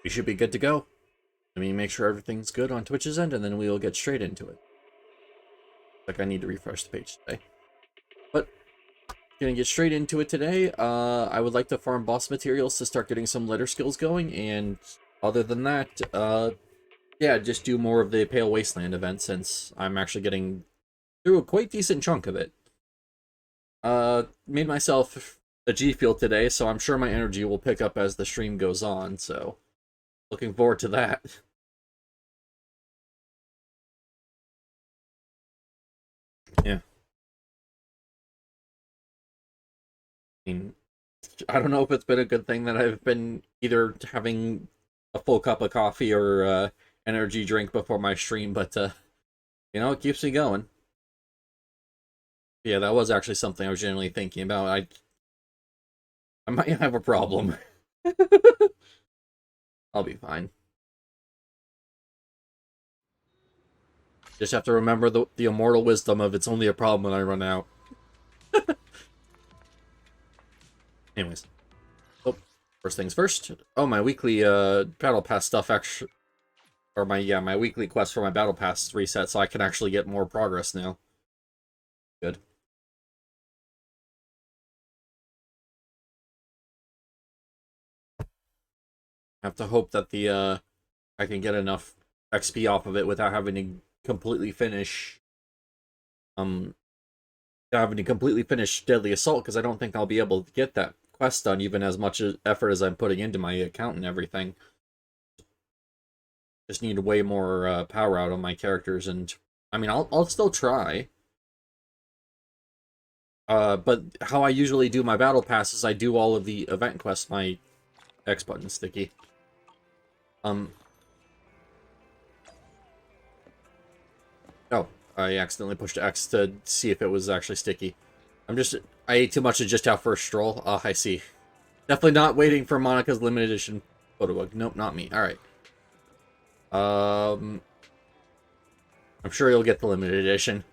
we should be good to go. Let me make sure everything's good on Twitch's end, and then we will get straight into it. Like, I need to refresh the page today. But, gonna get straight into it today. I would like to farm boss materials to start getting some letter skills going, and other than that, yeah, just do more of the Pale Wasteland event, since I'm actually getting through a quite decent chunk of it. Made myself a G Fuel today, so I'm sure my energy will pick up as the stream goes on, so looking forward to that. Yeah. I mean, I don't know if it's been a good thing that I've been either having a full cup of coffee or energy drink before my stream, but you know, it keeps me going. Yeah, that was actually something I was generally thinking about. I might have a problem. I'll be fine. Just have to remember the immortal wisdom of it's only a problem when I run out. Anyways. Oh, first things first. Oh, my weekly battle pass stuff actually, or my weekly quest for my battle pass reset, so I can actually get more progress now. Good. I have to hope that the I can get enough XP off of it without having to completely finish Deadly Assault, because I don't think I'll be able to get that quest done even as much effort as I'm putting into my account and everything. Just need way more power out of my characters, and I mean, I'll still try. But how I usually do my battle pass is I do all of the event quests. My X button sticky. Oh, I accidentally pushed X to see if it was actually sticky. I ate too much to just have first stroll. Ah, I see. Definitely not waiting for Monica's limited edition photo book. Nope, not me. Alright. I'm sure you'll get the limited edition.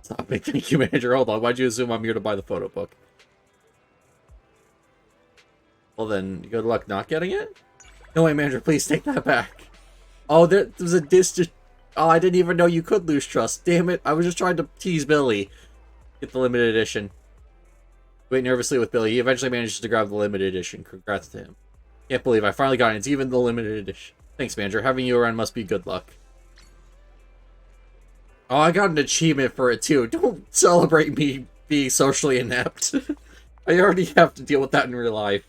Stop me. Thank you, manager. Hold on. Why'd you assume I'm here to buy the photo book? Well then, good luck not getting it? No way, manager. Please take that back. Oh, there was a disc. Oh, I didn't even know you could lose trust. Damn it. I was just trying to tease Billy. Get the limited edition. Wait nervously with Billy. He eventually manages to grab the limited edition. Congrats to him. Can't believe I finally got it. It's even the limited edition. Thanks, manager. Having you around must be good luck. Oh, I got an achievement for it, too. Don't celebrate me being socially inept. I already have to deal with that in real life.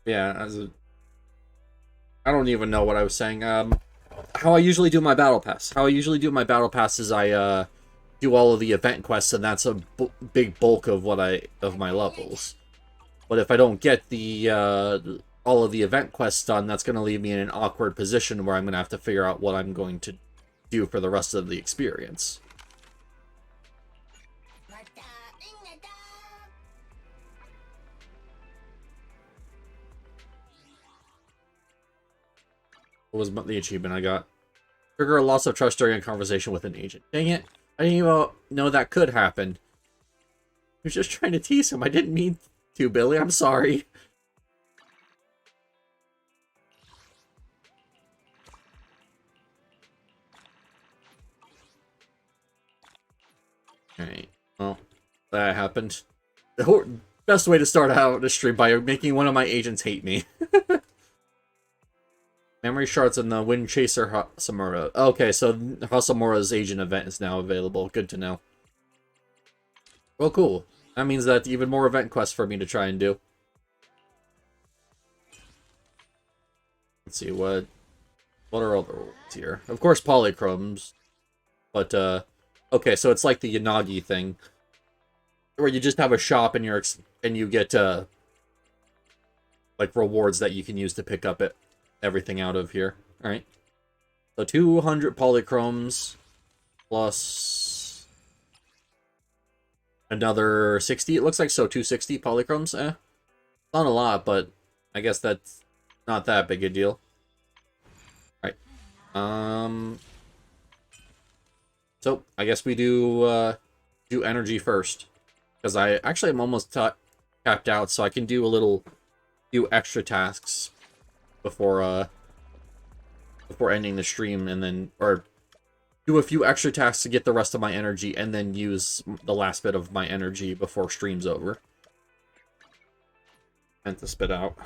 Yeah, I don't even know what I was saying. How I usually do my battle pass. How I usually do my battle pass is I, do all of the event quests, and that's a big bulk of of my levels. But if I don't get the all of the event quests done, that's going to leave me in an awkward position where I'm going to have to figure out what I'm going to do for the rest of the experience. What was the achievement I got? Trigger a loss of trust during a conversation with an agent. Dang it. I didn't even know that could happen. I was just trying to tease him. I didn't mean to, Billy. I'm sorry. Alright. Well, that happened. The best way to start out a stream by making one of my agents hate me. Memory shards in the Wind Chaser Hasamura. Okay, so Hasamura's agent event is now available. Good to know. Well, cool. That means that even more event quests for me to try and do. Let's see, what are other ones here? Of course, polychromes. But, okay, so it's like the Yanagi thing. Where you just have a shop and you get, like, rewards that you can use to pick up everything out of here. Alright. So 200 polychromes plus another 60, it looks like. So 260 polychromes. Not a lot, but I guess that's not that big a deal. Alright. So I guess we do energy first, because I actually am almost tapped out, so I can do a little few extra tasks before ending the stream, and then or do a few extra tasks to get the rest of my energy, and then use the last bit of my energy before stream's over. And to spit out.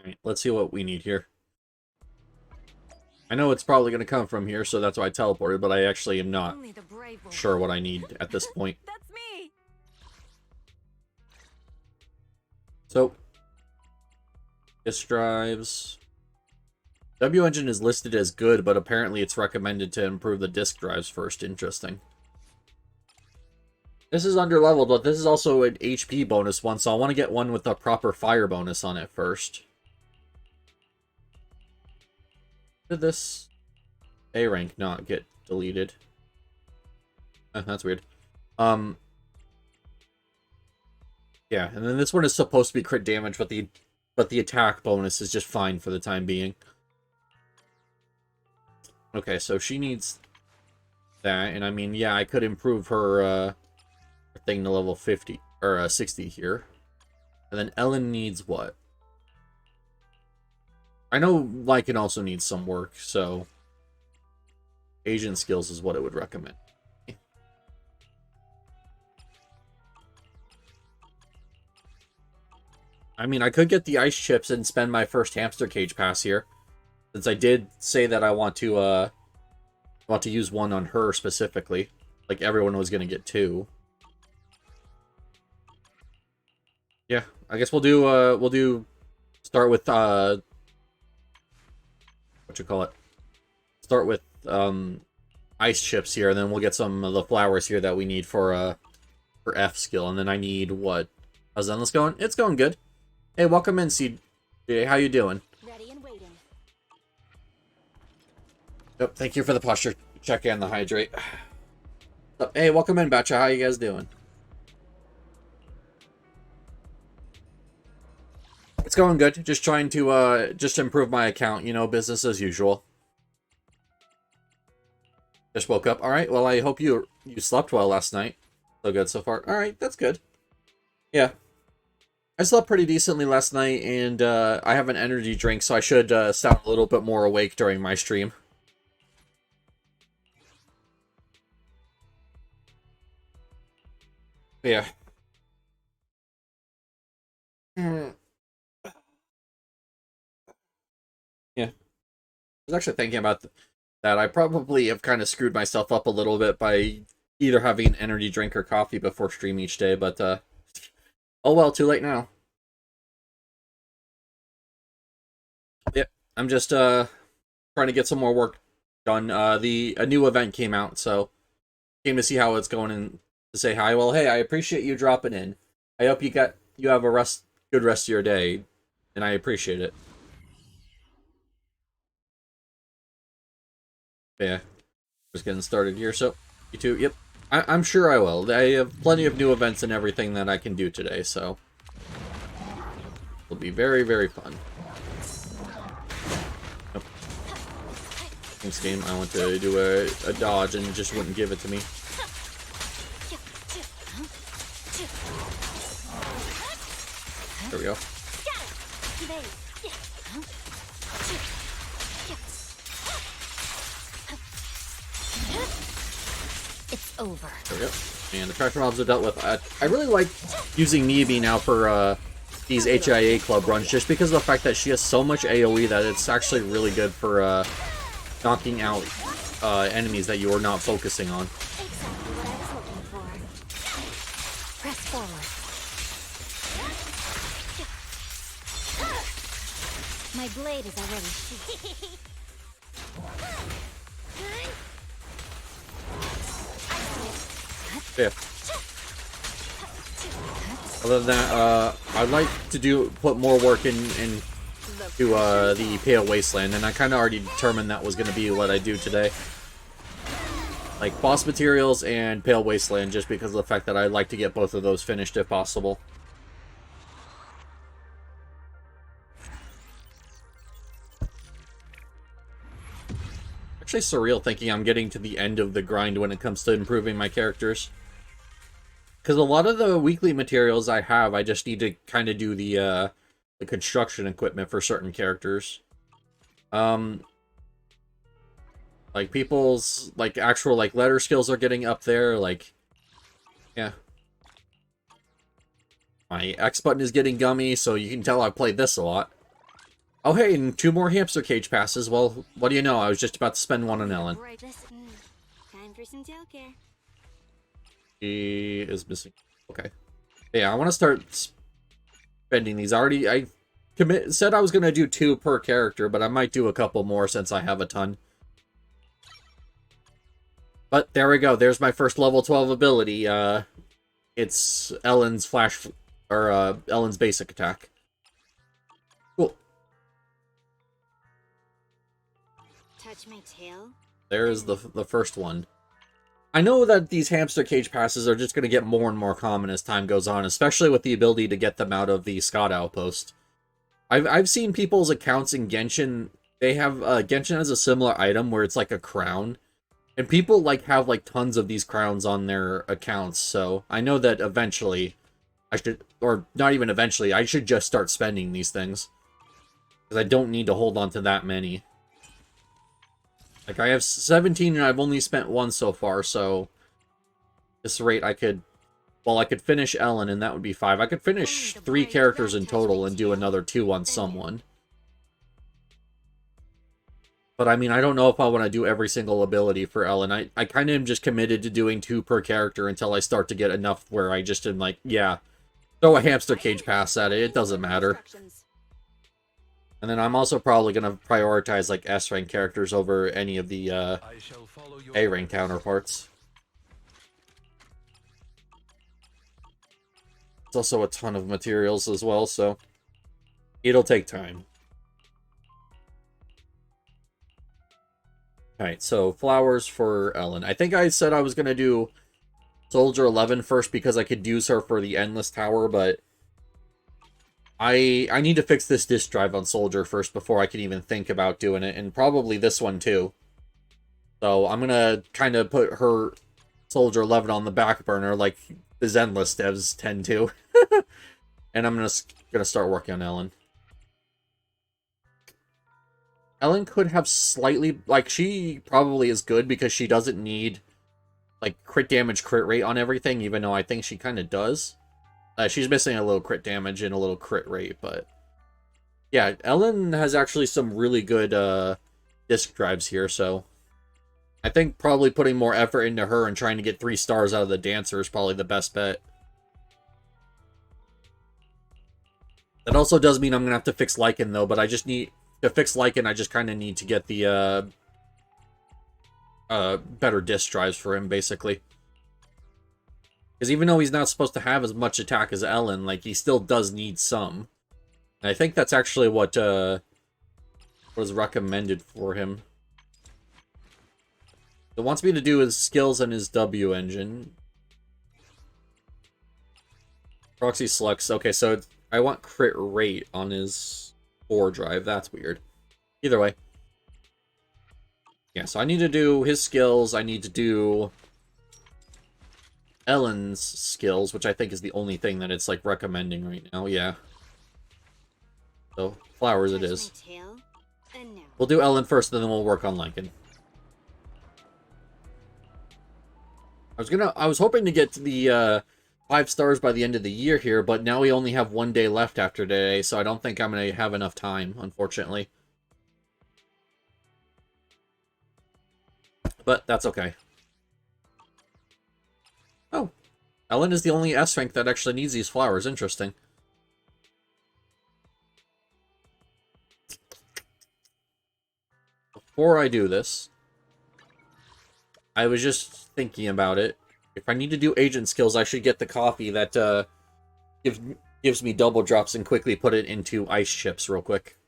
Alright, let's see what we need here. I know it's probably going to come from here, so that's why I teleported, but I actually am not sure what I need at this point. That's me. So, disk drives. W engine is listed as good, but apparently it's recommended to improve the disk drives first. Interesting. This is underleveled, but this is also an HP bonus one, so I want to get one with a proper fire bonus on it first. Did this A rank not get deleted? That's weird. Yeah, and then this one is supposed to be crit damage, but the attack bonus is just fine for the time being. Okay, so she needs that, and I mean, yeah, I could improve her thing to level 50 or 60 here. And then Ellen needs what? I know Lycan also needs some work, so agent skills is what it would recommend. I mean, I could get the ice chips and spend my first hamster cage pass here, since I did say that I want to use one on her specifically. Like everyone was gonna get two. Yeah, I guess we'll do start with what you call it? Start with ice chips here, and then we'll get some of the flowers here that we need for F skill, and then I need what? How's Endless going? It's going good. Hey, welcome in, Seed. Hey, how you doing? Ready and waiting. Yep, thank you for the posture check and the hydrate. Hey, welcome in, Batcha. How you guys doing? It's going good. Just trying to just improve my account, you know, business as usual. Just woke up. All right. Well, I hope you slept well last night. So good so far. All right, that's good. Yeah. I slept pretty decently last night, and I have an energy drink, so I should sound a little bit more awake during my stream. Yeah. Yeah. I was actually thinking about that. I probably have kind of screwed myself up a little bit by either having an energy drink or coffee before stream each day, but oh well, too late now. Yep, I'm just trying to get some more work done. A new event came out, so came to see how it's going and to say hi. Well, hey, I appreciate you dropping in. I hope you have a good rest of your day, and I appreciate it. Yeah, just getting started here. So you too. Yep, I'm sure I will. I have plenty of new events and everything that I can do today, so it'll be very, very fun. Oh. This game, I want to do a dodge and it just wouldn't give it to me. There we go. It's over. There we go. And the tractor mobs are dealt with. I really like using Miyabi now for these HIA club runs, just because of the fact that she has so much AoE that it's actually really good for knocking out enemies that you are not focusing on. Exactly what I was looking for. Press forward. My blade is already sheathed. Yeah. Other than that, I'd like to put more work into the Pale Wasteland, and I kind of already determined that was going to be what I do today. Like boss materials and Pale Wasteland, just because of the fact that I'd like to get both of those finished if possible. actually surreal thinking I'm getting to the end of the grind when it comes to improving my characters. Because a lot of the weekly materials I have, I just need to kind of do the construction equipment for certain characters. Like people's like actual like letter skills are getting up there. Like, yeah. My X button is getting gummy, so you can tell I've played this a lot. Oh hey, and 2 more hamster cage passes. Well, what do you know? I was just about to spend one on Ellen. Time for some tailcare. She is missing. Okay. Yeah, I want to start spending these. I said I was going to do 2 per character, but I might do a couple more since I have a ton. But there we go. There's my first level 12 ability. It's Ellen's flash, or Ellen's basic attack. Cool. Touch my tail. There's the first one. I know that these hamster cage passes are just going to get more and more common as time goes on, especially with the ability to get them out of the Scott outpost. I've seen people's accounts in Genshin. They have Genshin has a similar item where it's like a crown, and people like have like tons of these crowns on their accounts. So I know that eventually I should, or not even eventually, I should just start spending these things because I don't need to hold on to that many. Like, I have 17 and I've only spent 1 so far, so... At this rate, I could... Well, I could finish Ellen, and that would be 5. I could finish 3 characters in total and do another 2 on someone. But, I mean, I don't know if I want to do every single ability for Ellen. I kind of am just committed to doing 2 per character until I start to get enough where I just am like, yeah, throw a hamster cage pass at it. It doesn't matter. And then I'm also probably going to prioritize, like, S-rank characters over any of the, A-rank counterparts. It's also a ton of materials as well, so it'll take time. Alright, so flowers for Ellen. I think I said I was going to do Soldier 11 first because I could use her for the Endless Tower, but... I need to fix this disk drive on Soldier first before I can even think about doing it, and probably this one too. So I'm gonna kind of put her Soldier 11 on the back burner like the Zenless devs tend to. And I'm gonna start working on Ellen. Ellen could have slightly, like, she probably is good because she doesn't need, like, crit damage, crit rate on everything, even though I think she kind of does. She's missing a little crit damage and a little crit rate, but... Yeah, Ellen has actually some really good disk drives here, so... I think probably putting more effort into her and trying to get 3 stars out of the Dancer is probably the best bet. That also does mean I'm going to have to fix Lycan, though, but I just need... To fix Lycan, I just kind of need to get the better disk drives for him, basically. Because even though he's not supposed to have as much attack as Ellen, like, he still does need some. And I think that's actually what was recommended for him. It wants me to do his skills and his W engine. Proxy selects. Okay, so I want crit rate on his 4 drive. That's weird. Either way. Yeah, so I need to do his skills. I need to do Ellen's skills, which I think is the only thing that it's, like, recommending right now. Yeah. So, flowers it is. We'll do Ellen first, and then we'll work on Lycan. I was hoping to get to the 5 stars by the end of the year here, but now we only have 1 day left after today, so I don't think I'm going to have enough time, unfortunately. But that's okay. Oh. Ellen is the only S-rank that actually needs these flowers. Interesting. Before I do this, I was just thinking about it. If I need to do agent skills, I should get the coffee that gives me double drops and quickly put it into ice chips real quick.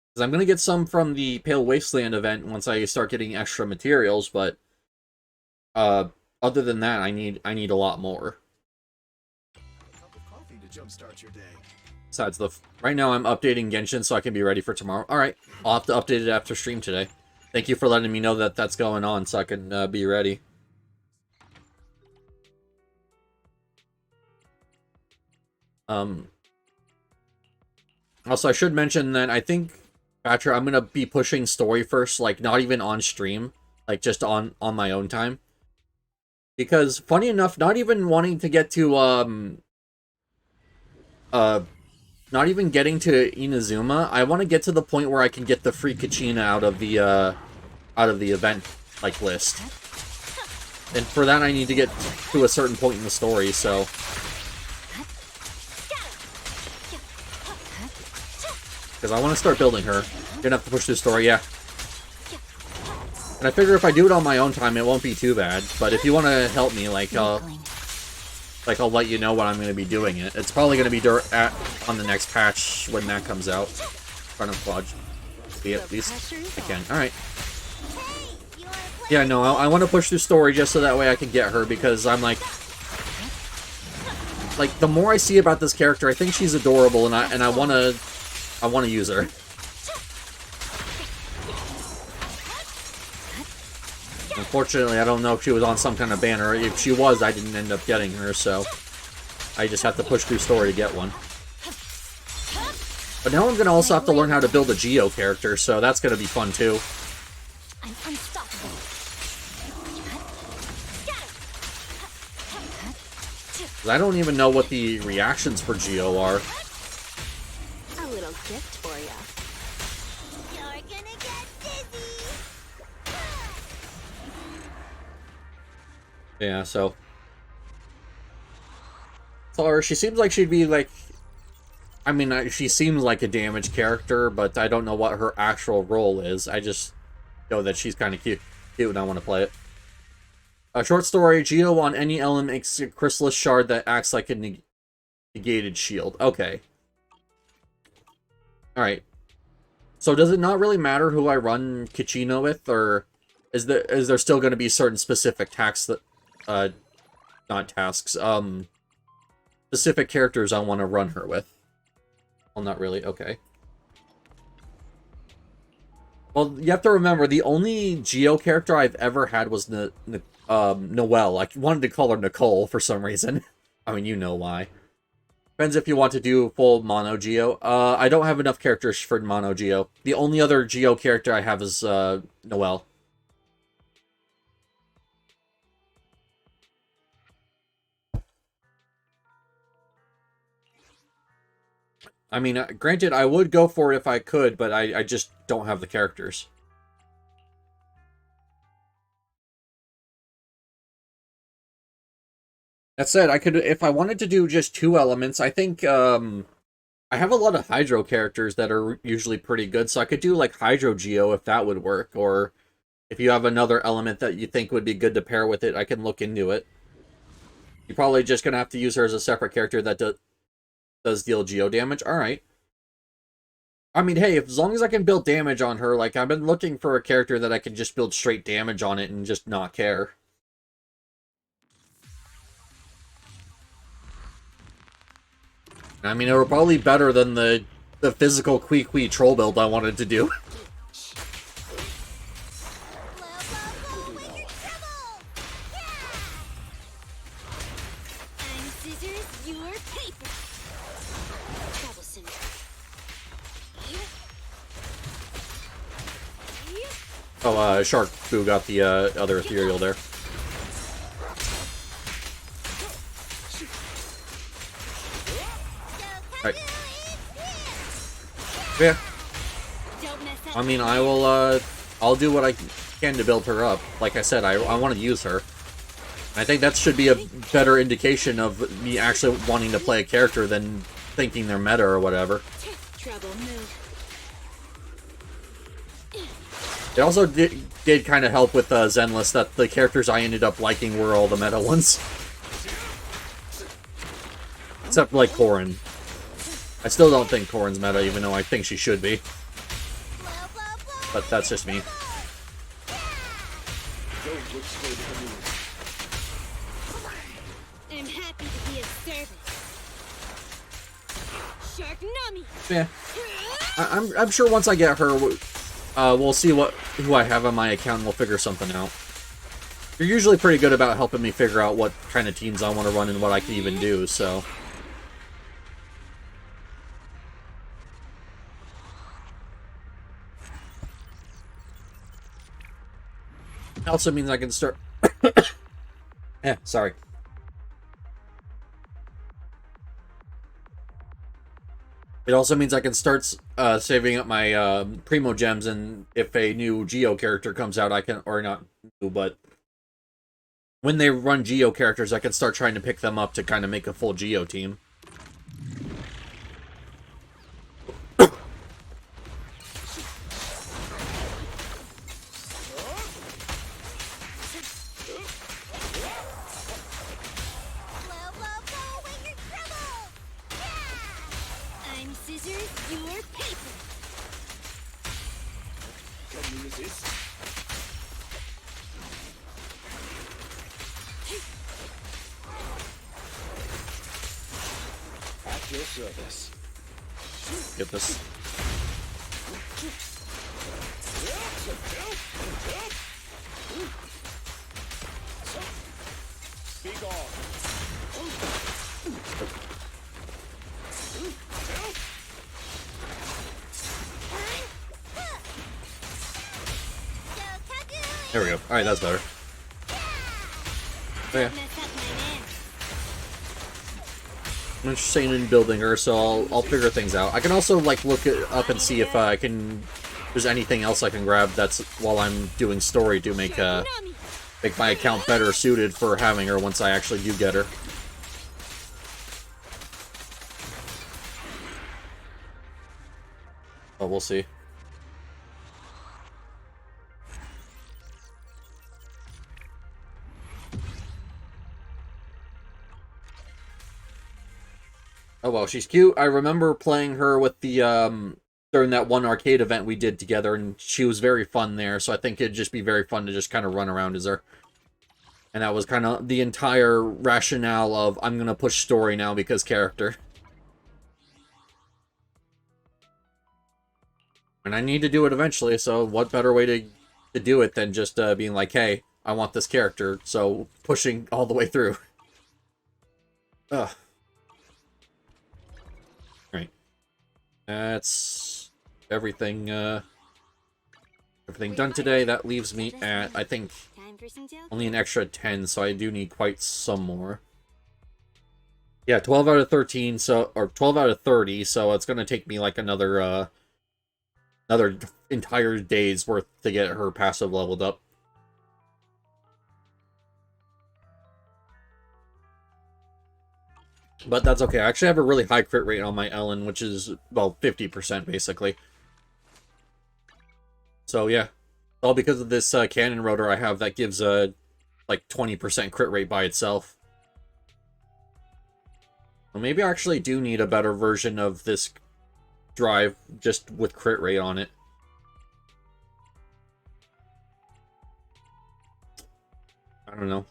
Because I'm going to get some from the Pale Wasteland event once I start getting extra materials, but other than that, I need a lot more. A cup of coffee to jumpstart your day. Besides, right now I'm updating Genshin so I can be ready for tomorrow. Alright, I'll have to update it after stream today. Thank you for letting me know that that's going on so I can be ready. Also, I should mention that I think, Patrick, I'm gonna be pushing story first, like, not even on stream. Like, just on my own time. Because, funny enough, not even wanting to get to, not even getting to Inazuma, I want to get to the point where I can get the free Kachina out of the event, like, list. And for that, I need to get to a certain point in the story, so... Because I want to start building her. Gonna have to push this story, yeah. And I figure if I do it on my own time, it won't be too bad. But if you want to help me, I'll let you know when I'm going to be doing it. It's probably going to be on the next patch when that comes out. Front of Quad. See, at least I can. Alright. Yeah, no, I want to push through story just so that way I can get her, because I'm like, the more I see about this character, I think she's adorable, and I want to use her. Unfortunately, I don't know if she was on some kind of banner. If she was, I didn't end up getting her, so I just have to push through story to get one. But now I'm going to also have to learn how to build a Geo character, so that's going to be fun too. I'm unstoppable. 'Cause I don't even know what the reactions for Geo are. A little gift for ya. You're gonna get dizzy. Yeah, so... Or she seems like she'd be like... I mean, she seems like a damage character, but I don't know what her actual role is. I just know that she's kind of cute and I want to play it. A short story, Geo on any element makes a chrysalis shard that acts like a negated shield. Okay. Alright. So does it not really matter who I run Kachino with, or is there still going to be certain specific tasks that... not tasks, specific characters I want to run her with? Well, not really. Okay. Well, you have to remember, the only Geo character I've ever had was Noelle. I wanted to call her Nicole for some reason. I mean, you know why. Depends if you want to do full Mono Geo. I don't have enough characters for Mono Geo. The only other Geo character I have is Noelle. I mean, granted, I would go for it if I could, but I just don't have the characters. That said, I could, if I wanted to do just 2 elements, I think, I have a lot of Hydro characters that are usually pretty good, so I could do, like, Hydro Geo if that would work, or if you have another element that you think would be good to pair with it, I can look into it. You're probably just gonna have to use her as a separate character that does deal Geo damage. Alright. I mean, hey, as long as I can build damage on her, like, I've been looking for a character that I can just build straight damage on it and just not care. I mean, it were probably better than the physical Kui troll build I wanted to do. Oh, Shark Boo got the other ethereal there. Right. Yeah. I mean, I'll do what I can to build her up. Like I said, I want to use her. I think that should be a better indication of me actually wanting to play a character than thinking they're meta or whatever. It also did kind of help with Zenless that the characters I ended up liking were all the meta ones. Except, like, Corrin. I still don't think Corrin's meta, even though I think she should be. But that's just me. I'm happy to be of service. Yeah. I'm sure once I get her, we'll see who I have on my account and we'll figure something out. You're usually pretty good about helping me figure out what kind of teams I want to run and what I can even do, so... It also means I can start... sorry. It also means I can start saving up my Primo Gems, and if a new Geo character comes out, I can... Or not new, but... When they run Geo characters, I can start trying to pick them up to kind of make a full Geo team. At your service. Get this. Be gone. There we go. Alright, that's better. Oh, yeah. I'm interested in building her, so I'll figure things out. I can also like look it up and see if I can. There's anything else I can grab that's while I'm doing story to make my account better suited for having her once I actually do get her. But we'll see. Oh well, she's cute. I remember playing her with the during that one arcade event we did together, and she was very fun there, so I think it'd just be very fun to just kind of run around as her. And that was kind of the entire rationale of, I'm gonna push story now because character. And I need to do it eventually, so what better way to do it than just being like, hey, I want this character, so pushing all the way through. Ugh. Right. That's everything, everything done today. That leaves me at, I think, only an extra 10, so I do need quite some more. Yeah, 12 out of 13, so, or 12 out of 30, so it's gonna take me like another entire day's worth to get her passive leveled up. But that's okay. I actually have a really high crit rate on my Ellen, which is, well, 50% basically. So yeah, all because of this cannon rotor I have that gives a like 20% crit rate by itself. Well, maybe I actually do need a better version of this drive just with crit rate on it. I don't know.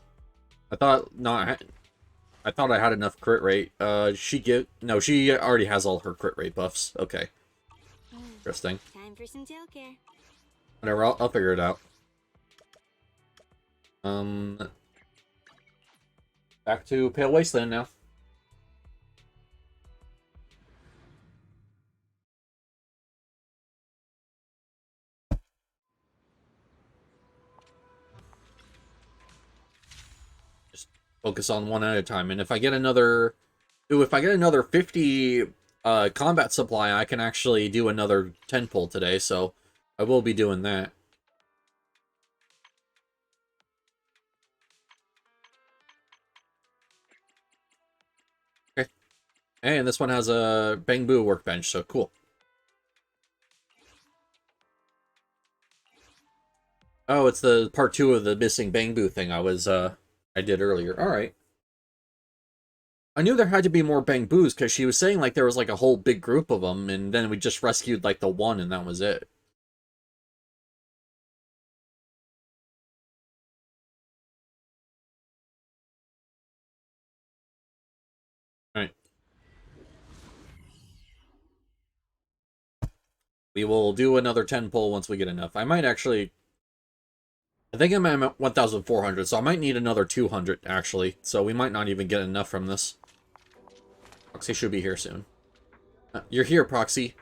I thought not. I thought I had enough crit rate. No, she already has all her crit rate buffs. Okay. Interesting. Time for some tail care. Whatever, I'll figure it out. Back to Pale Wasteland now. Just focus on one at a time, and if I get another... Ooh, if I get another 50 combat supply, I can actually do another 10 pull today, so I will be doing that. Okay. And this one has a Bang-Boo workbench, so cool. Oh, it's the part 2 of the missing Bang-Boo thing I did earlier. Alright. I knew there had to be more Bang-Boos, because she was saying, like, there was, like, a whole big group of them, and then we just rescued, like, the one, and that was it. Alright. We will do another 10 pull once we get enough. I might actually... I think I'm at 1,400, so I might need another 200, actually. So we might not even get enough from this. Proxy should be here soon. You're here, Proxy.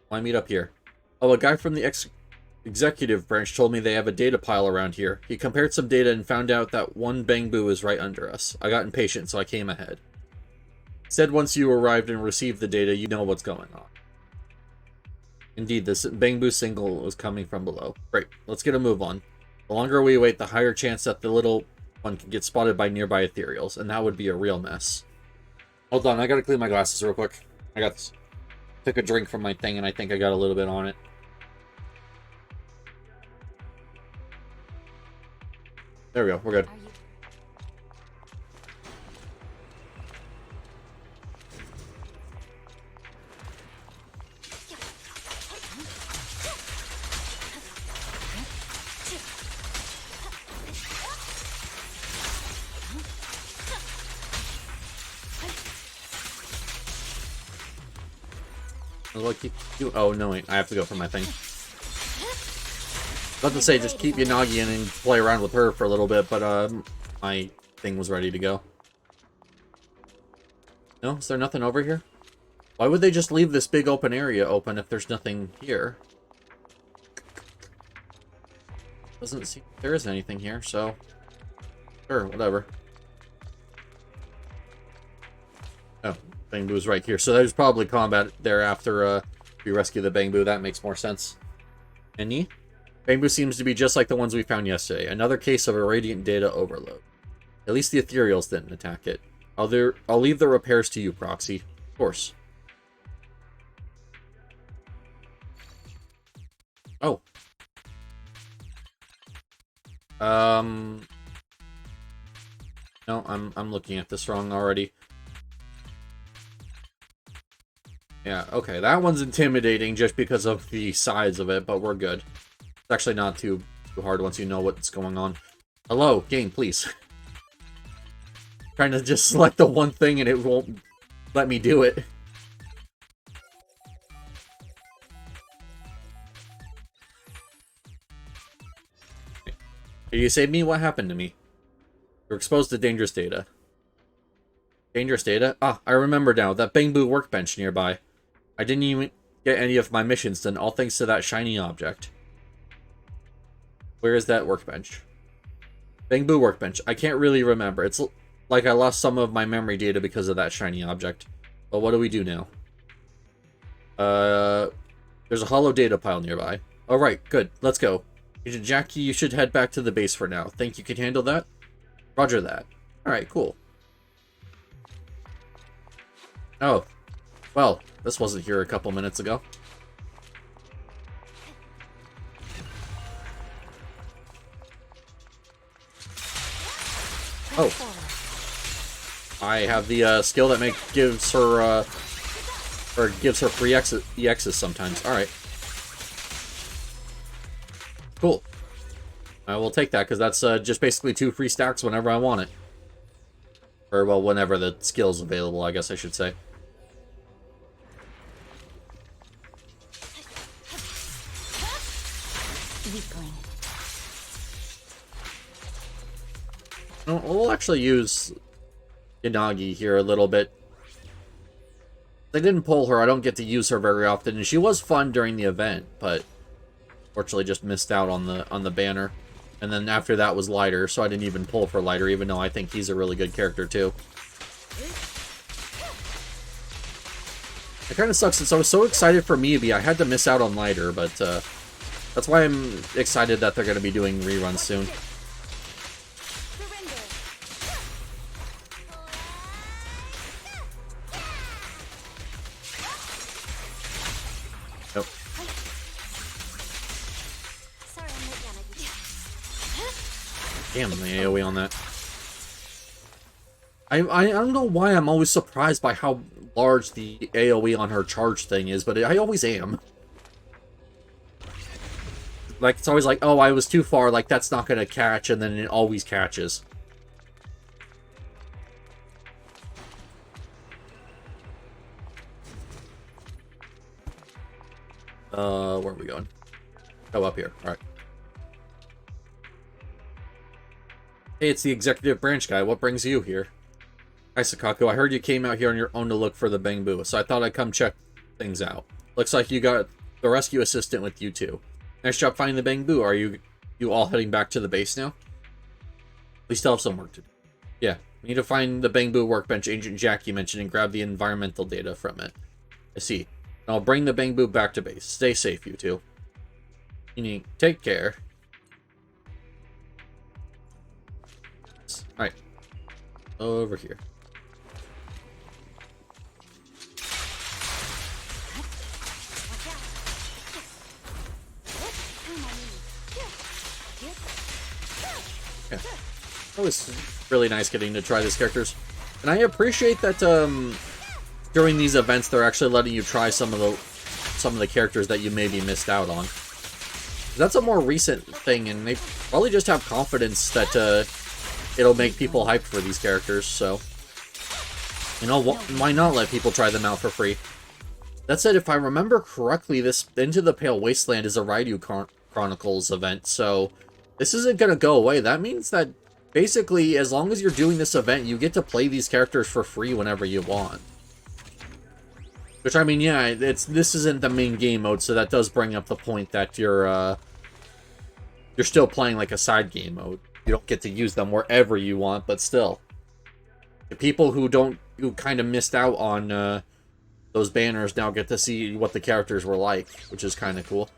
Why meet up here? Oh, a guy from the executive branch told me they have a data pile around here. He compared some data and found out that one Bangbu is right under us. I got impatient, so I came ahead. Said once you arrived and received the data, you know what's going on. Indeed, this Bangbu single is coming from below. Great, let's get a move on. The longer we wait, the higher chance that the little one can get spotted by nearby ethereals, and that would be a real mess. Hold on, I gotta clean my glasses real quick. I got this. Took a drink from my thing, and I think I got a little bit on it. There we go, we're good. Oh, no, wait. I have to go for my thing. About to say, just keep Yanagi in and play around with her for a little bit, but, my thing was ready to go. No? Is there nothing over here? Why would they just leave this big open area open if there's nothing here? Doesn't seem there is anything here, so... Sure, whatever. Oh, Bangbu's right here. So there's probably combat there after we rescue the Bangbu. That makes more sense. Any? Bangbu seems to be just like the ones we found yesterday. Another case of irradiant data overload. At least the ethereals didn't attack it. I'll leave the repairs to you, Proxy. Of course. Oh. No, I'm looking at this wrong already. Yeah, okay, that one's intimidating just because of the size of it, but we're good. It's actually not too hard once you know what's going on. Hello, game, please. Trying to just select the one thing and it won't let me do it. Did you save me? What happened to me? You're exposed to dangerous data. Dangerous data? Ah, I remember now. That Bangbu workbench nearby. I didn't even get any of my missions done, all thanks to that shiny object. Where is that workbench? Bangbu workbench. I can't really remember. It's like I lost some of my memory data because of that shiny object. But what do we do now? There's a hollow data pile nearby. Alright, good. Let's go. Agent Jackie, you should head back to the base for now. Think you can handle that? Roger that. Alright, cool. Oh. Well, this wasn't here a couple minutes ago. Oh. I have the skill that gives her free EXs sometimes. Alright. Cool. I will take that, because that's just basically 2 free stacks whenever I want it. Or, well, whenever the skill's available, I guess I should say. We'll actually use Yanagi here a little bit. I didn't pull her, I don't get to use her very often, and she was fun during the event, but fortunately just missed out on the banner. And then after that was Lighter, so I didn't even pull for Lighter, even though I think he's a really good character too. It kind of sucks, since I was so excited for Miyabi, I had to miss out on Lighter, but that's why I'm excited that they're going to be doing reruns soon. Nope. Damn, the AoE on that. I don't know why I'm always surprised by how large the AoE on her charge thing is, but I always am. Like, it's always like, oh, I was too far, like, that's not gonna catch, and then it always catches. Where are we going? Oh, up here. Alright. Hey, it's the executive branch guy. What brings you here? Hi, Sakaku. I heard you came out here on your own to look for the Bangbu, so I thought I'd come check things out. Looks like you got the rescue assistant with you too. Nice job finding the Bangbu. Are you all heading back to the base now? We still have some work to do. Yeah, we need to find the Bangbu workbench Agent Jackie mentioned and grab the environmental data from it. I see. I'll bring the Bangbu back to base. Stay safe, you two. You need take care. Alright. Over here. Yeah. That was really nice getting to try these characters. And I appreciate that during these events they're actually letting you try some of the characters that you maybe missed out on. That's a more recent thing, and they probably just have confidence that it'll make people hyped for these characters, so you know, why not let people try them out for free? That said, if I remember correctly, this Into the Pale Wasteland is a Raidu Chronicles event, so this isn't going to go away. That means that basically, as long as you're doing this event, you get to play these characters for free whenever you want. Which, I mean, yeah, this isn't the main game mode, so that does bring up the point that you're still playing like a side game mode. You don't get to use them wherever you want, but still. The people who kind of missed out on those banners now get to see what the characters were like, which is kind of cool.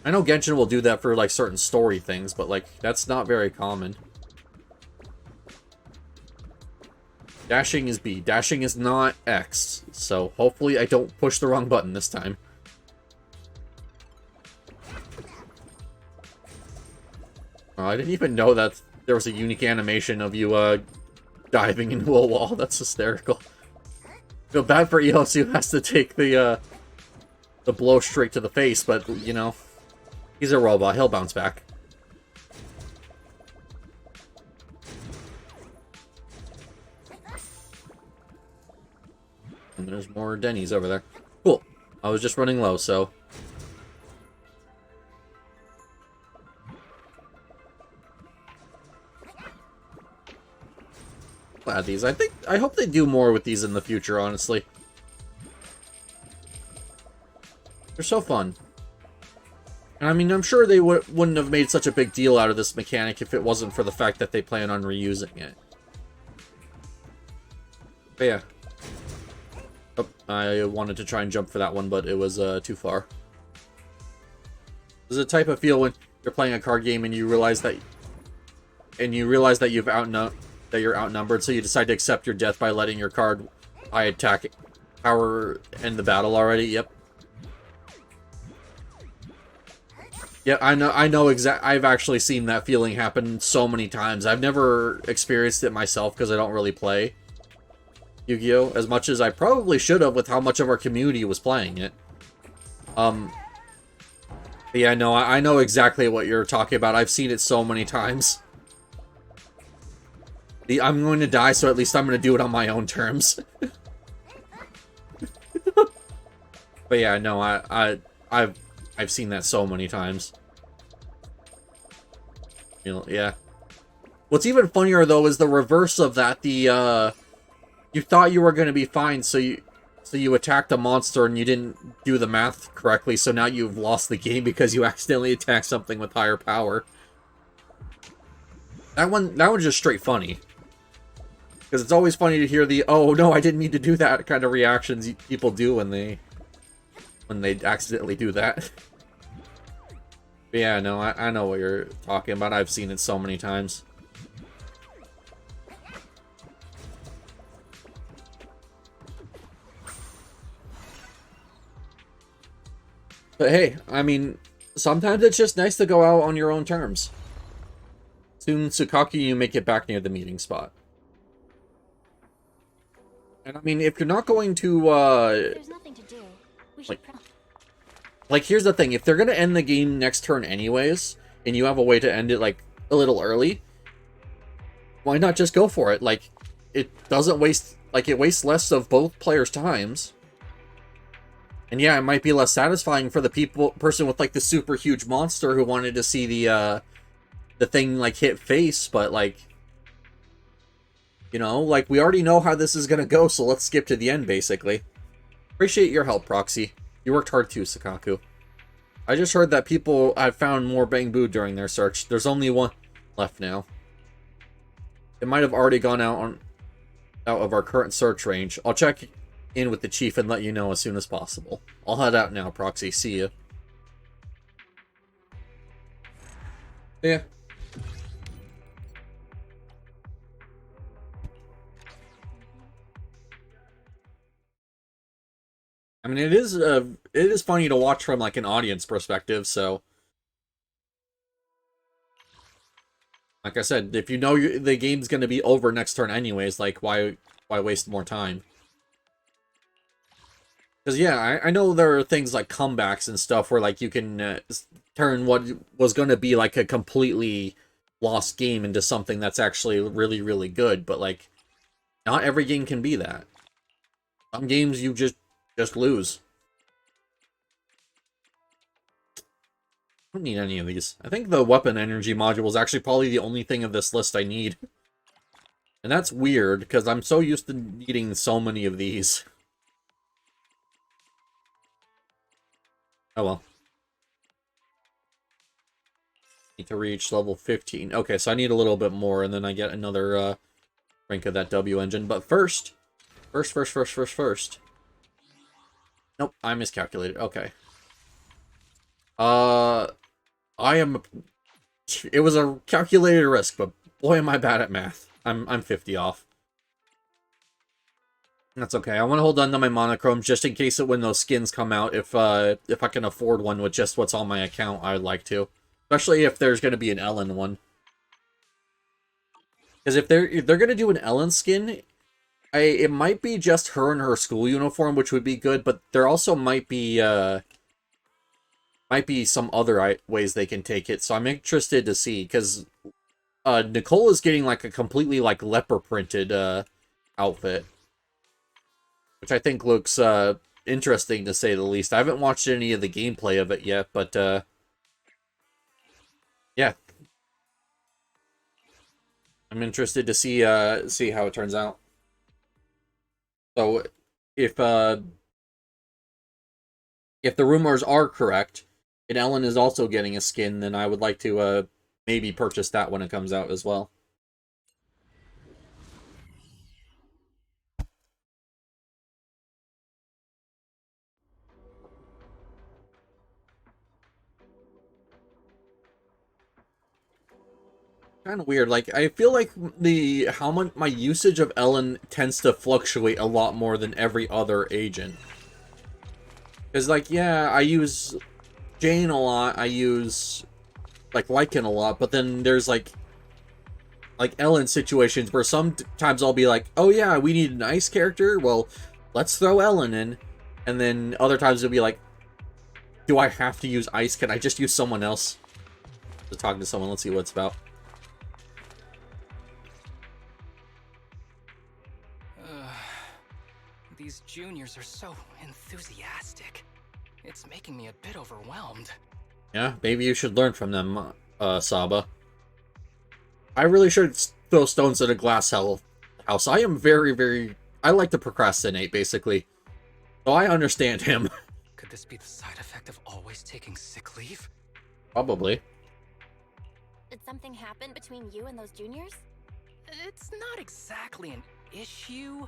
I know Genshin will do that for like certain story things, but like that's not very common. Dashing is B. Dashing is not X. So hopefully I don't push the wrong button this time. Oh, I didn't even know that there was a unique animation of you diving into a wall. That's hysterical. Feel bad for Eous who has to take the blow straight to the face, but you know, he's a robot. He'll bounce back. And there's more Denny's over there. Cool. I was just running low, so. Glad these. I hope they do more with these in the future, honestly. They're so fun. And I mean, I'm sure they wouldn't have made such a big deal out of this mechanic if it wasn't for the fact that they plan on reusing it. But yeah. Oh, I wanted to try and jump for that one, but it was too far. There's a type of feel when you're playing a card game and you realize that you're outnumbered, so you decide to accept your death by letting your card high attack power end the battle already. Yep. Yeah, I know I've actually seen that feeling happen so many times. I've never experienced it myself because I don't really play Yu-Gi-Oh! As much as I probably should have with how much of our community was playing it. Yeah, no, I know exactly what you're talking about. I've seen it so many times. I'm going to die, so at least I'm going to do it on my own terms. But yeah, no, I've seen that so many times. You know, yeah. What's even funnier though is the reverse of that. You thought you were going to be fine, so you attacked a monster and you didn't do the math correctly, so now you've lost the game because you accidentally attacked something with higher power. That one's just straight funny. Because it's always funny to hear the, oh no, I didn't mean to do that kind of reactions people do when they accidentally do that. But yeah, no, I know what you're talking about. I've seen it so many times. But hey, I mean, sometimes it's just nice to go out on your own terms. Soon, Tsukaki, you make it back near the meeting spot. And I mean, if you're not going to, There's nothing to do. We should like, here's the thing. If they're going to end the game next turn anyways, and you have a way to end it, like, a little early, why not just go for it? Like, it doesn't waste, like, it wastes less of both players' times. And yeah, it might be less satisfying for the person with like the super huge monster who wanted to see the thing like hit face, but like, you know, like we already know how this is gonna go, so let's skip to the end basically. Appreciate your help, Proxy. You worked hard too, Sakaku. I just heard that people have found more Bangbu during their search. There's only one left now. It might have already gone out of our current search range. I'll check in with the chief and let you know as soon as possible. I'll head out now, Proxy. See you. Yeah. I mean, it is funny to watch from like an audience perspective. So, like I said, if you know the game's gonna be over next turn anyways, like why waste more time? Because yeah, I know there are things like comebacks and stuff where like you can turn what was gonna be like a completely lost game into something that's actually really really good. But like, not every game can be that. Some games you just lose. I don't need any of these. I think the weapon energy module is actually probably the only thing of this list I need. And that's weird, because I'm so used to needing so many of these. Oh well. Need to reach level 15. Okay, so I need a little bit more, and then I get another rank of that W engine. But first. Nope, I miscalculated. Okay. It was a calculated risk, but boy am I bad at math. I'm 50 off. That's okay. I want to hold on to my monochromes just in case when those skins come out. If I can afford one with just what's on my account, I'd like to. Especially if there's going to be an Ellen one. Because if they're going to do an Ellen skin, it might be just her in her school uniform, which would be good. But there also might be some other ways they can take it. So I'm interested to see, because Nicole is getting like a completely like leopard printed outfit, which I think looks interesting to say the least. I haven't watched any of the gameplay of it yet, but yeah, I'm interested to see how it turns out. So if the rumors are correct, and Ellen is also getting a skin, then I would like to maybe purchase that when it comes out as well. Kind of weird. Like, I feel like how much my usage of Ellen tends to fluctuate a lot more than every other agent. Because, like, yeah, I use Jane a lot. I use like Lycan a lot, but then there's like Ellen situations where sometimes I'll be like, oh yeah, we need an ice character. Well, let's throw Ellen in, and then other times it'll be like, do I have to use ice? Can I just use someone else? To talk to someone. Let's see what it's about. These juniors are so enthusiastic. It's making me a bit overwhelmed. Yeah, maybe you should learn from them, Saba. I really should throw stones at a glass house. I am very... I like to procrastinate, basically. So I understand him. Could this be the side effect of always taking sick leave? Probably. Did something happen between you and those juniors? It's not exactly an issue.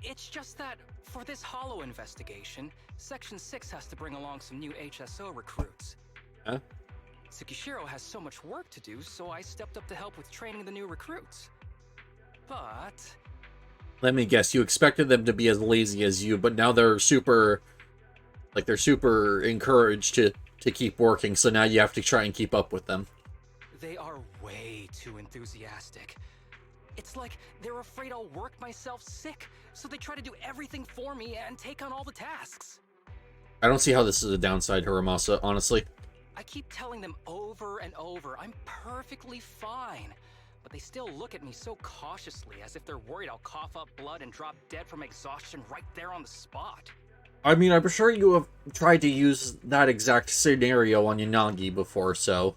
It's just that, for this Hollow investigation, Section 6 has to bring along some new HSO recruits. Huh? Tsukishiro has so much work to do, so I stepped up to help with training the new recruits. But... Let me guess, you expected them to be as lazy as you, but now they're super... Like, they're super encouraged to keep working, so now you have to try and keep up with them. They are way too enthusiastic. It's like they're afraid I'll work myself sick, so they try to do everything for me and take on all the tasks. I don't see how this is a downside, Hiramasa, honestly. I keep telling them over and over I'm perfectly fine, but they still look at me so cautiously, as if they're worried I'll cough up blood and drop dead from exhaustion right there on the spot. I mean, I'm sure you have tried to use that exact scenario on Yanagi before, so...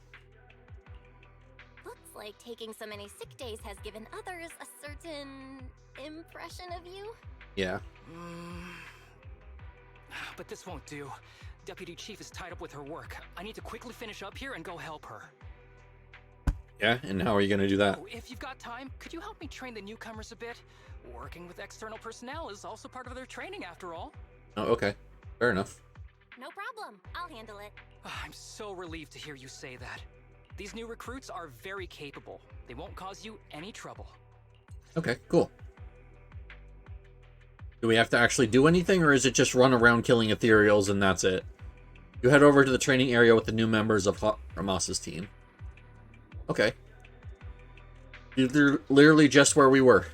Looks like taking so many sick days has given others a certain impression of you. Yeah. But this won't do. Deputy Chief is tied up with her work. I need to quickly finish up here and go help her. Yeah, and how are you gonna do that? Oh, if you've got time, could you help me train the newcomers a bit? Working with external personnel is also part of their training, after all. Oh, okay. Fair enough. No problem. I'll handle it. I'm so relieved to hear you say that. These new recruits are very capable. They won't cause you any trouble. Okay, cool. Do we have to actually do anything, or is it just run around killing ethereals and that's it? You head over to the training area with the new members of Ramasa's team. Okay. You're literally just where we were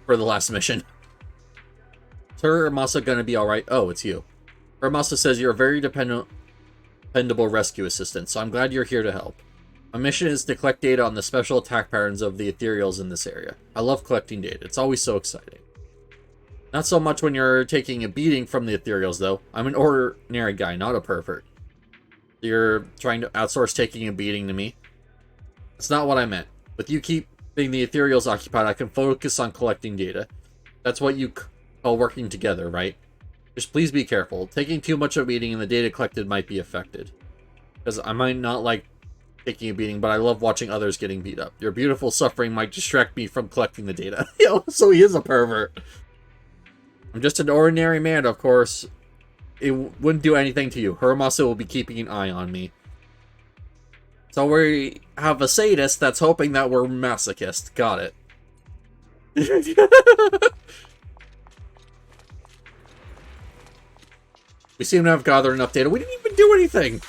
for the last mission. Is Ramasa gonna be alright? Oh, it's you. Ramasa says you're a very dependable rescue assistant, so I'm glad you're here to help. My mission is to collect data on the special attack patterns of the ethereals in this area. I love collecting data. It's always so exciting. Not so much when you're taking a beating from the ethereals, though. I'm an ordinary guy, not a pervert. You're trying to outsource taking a beating to me? That's not what I meant. With you keeping the ethereals occupied, I can focus on collecting data. That's what you call working together, right? Just please be careful. Taking too much of a beating and the data collected might be affected. Because I might not like taking a beating, but I love watching others getting beat up. Your beautiful suffering might distract me from collecting the data. Yo, so he is a pervert. I'm just an ordinary man, of course. It wouldn't do anything to you. Hiramasa will be keeping an eye on me. So we have a sadist that's hoping that we're masochist. Got it. We seem to have gathered enough data. We didn't even do anything.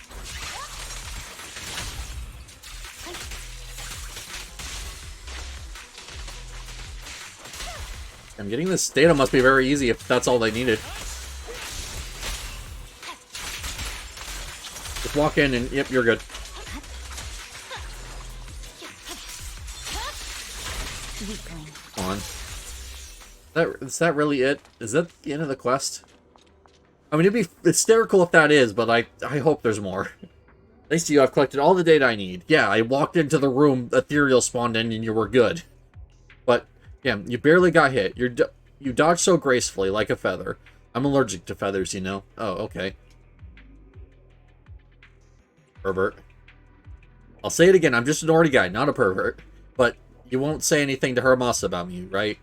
I'm getting this data must be very easy if that's all they needed. Just walk in and, yep, you're good. Come on. Is that really it? Is that the end of the quest? I mean, it'd be hysterical if that is, but I hope there's more. Thanks to you, I've collected all the data I need. Yeah, I walked into the room, ethereal spawned in, and you were good. But, yeah, you barely got hit. You dodged so gracefully, like a feather. I'm allergic to feathers, you know. Oh, okay. Pervert. I'll say it again, I'm just an ordy guy, not a pervert. But you won't say anything to Hiramasa about me, right?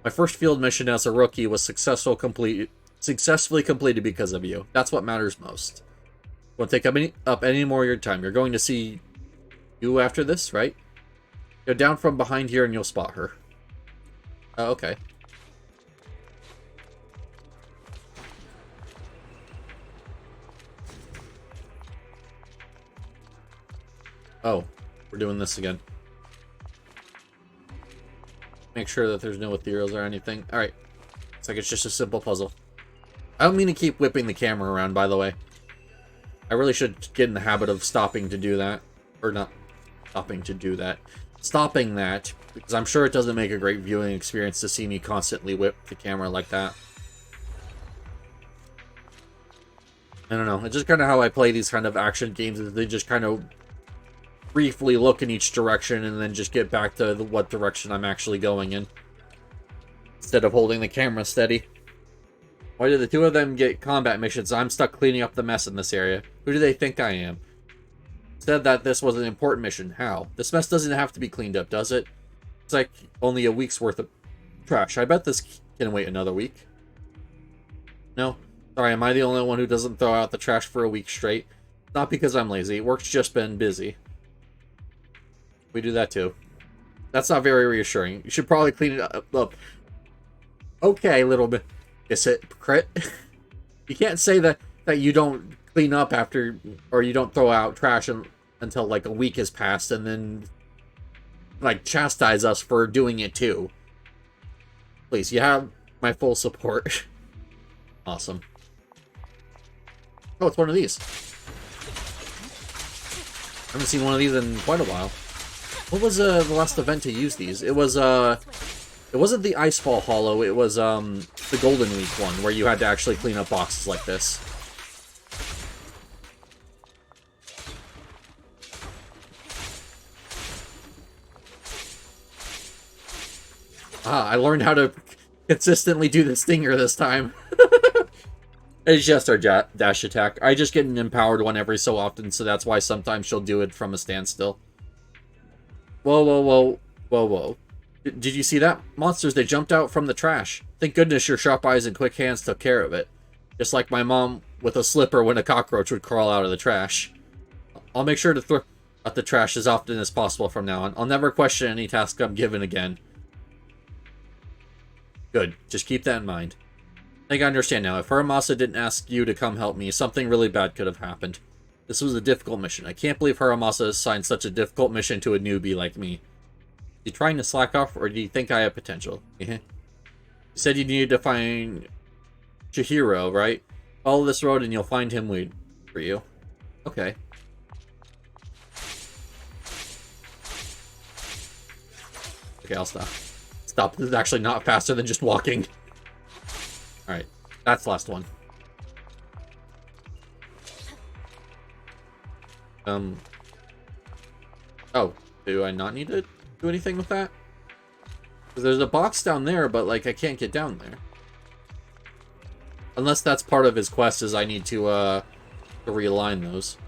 My first field mission as a rookie was successfully completed because of you. That's what matters most. Won't take up any more of your time. You're going to see you after this, right? Go down from behind here and you'll spot her. Oh, okay. Oh, we're doing this again. Make sure that there's no ethereals or anything. Alright. Looks like it's just a simple puzzle. I don't mean to keep whipping the camera around, by the way. I really should get in the habit of stopping to do that. Or not stopping to do that. Stopping that, because I'm sure it doesn't make a great viewing experience to see me constantly whip the camera like that. I don't know. It's just kind of how I play these kind of action games, is they just kind of briefly look in each direction and then just get back to what direction I'm actually going in. Instead of holding the camera steady. Why did the two of them get combat missions? I'm stuck cleaning up the mess in this area. Who do they think I am? Said that this was an important mission. How? This mess doesn't have to be cleaned up, does it? It's like only a week's worth of trash. I bet this can wait another week. No? Sorry, am I the only one who doesn't throw out the trash for a week straight? Not because I'm lazy. Work's just been busy. We do that too. That's not very reassuring. You should probably clean it up. Okay, little bit. Is it crit? You can't say that you don't clean up after, or you don't throw out trash until like a week has passed, and then like chastise us for doing it too. Please, you have my full support. Awesome. Oh, it's one of these. I haven't seen one of these in quite a while. What was the last event to use these? It was It wasn't the Icefall Hollow, it was, the Golden Week one, where you had to actually clean up boxes like this. Ah, I learned how to consistently do the stinger this time. It's just our dash attack. I just get an empowered one every so often, so that's why sometimes she'll do it from a standstill. Whoa, whoa, whoa. Whoa, whoa. Did you see that? Monsters, they jumped out from the trash. Thank goodness your sharp eyes and quick hands took care of it. Just like my mom with a slipper when a cockroach would crawl out of the trash. I'll make sure to throw out the trash as often as possible from now on. I'll never question any task I'm given again. Good. Just keep that in mind. I think I understand now. If Haramasa didn't ask you to come help me, something really bad could have happened. This was a difficult mission. I can't believe Haramasa assigned such a difficult mission to a newbie like me. You trying to slack off, or do you think I have potential? You said you needed to find Chihiro, right? Follow this road and you'll find him waiting for you. Okay. Okay, I'll stop. Stop. This is actually not faster than just walking. Alright, that's the last one. Oh, do I not need to do anything with that? Because there's a box down there, but, like, I can't get down there. Unless that's part of his quest, is I need to realign those.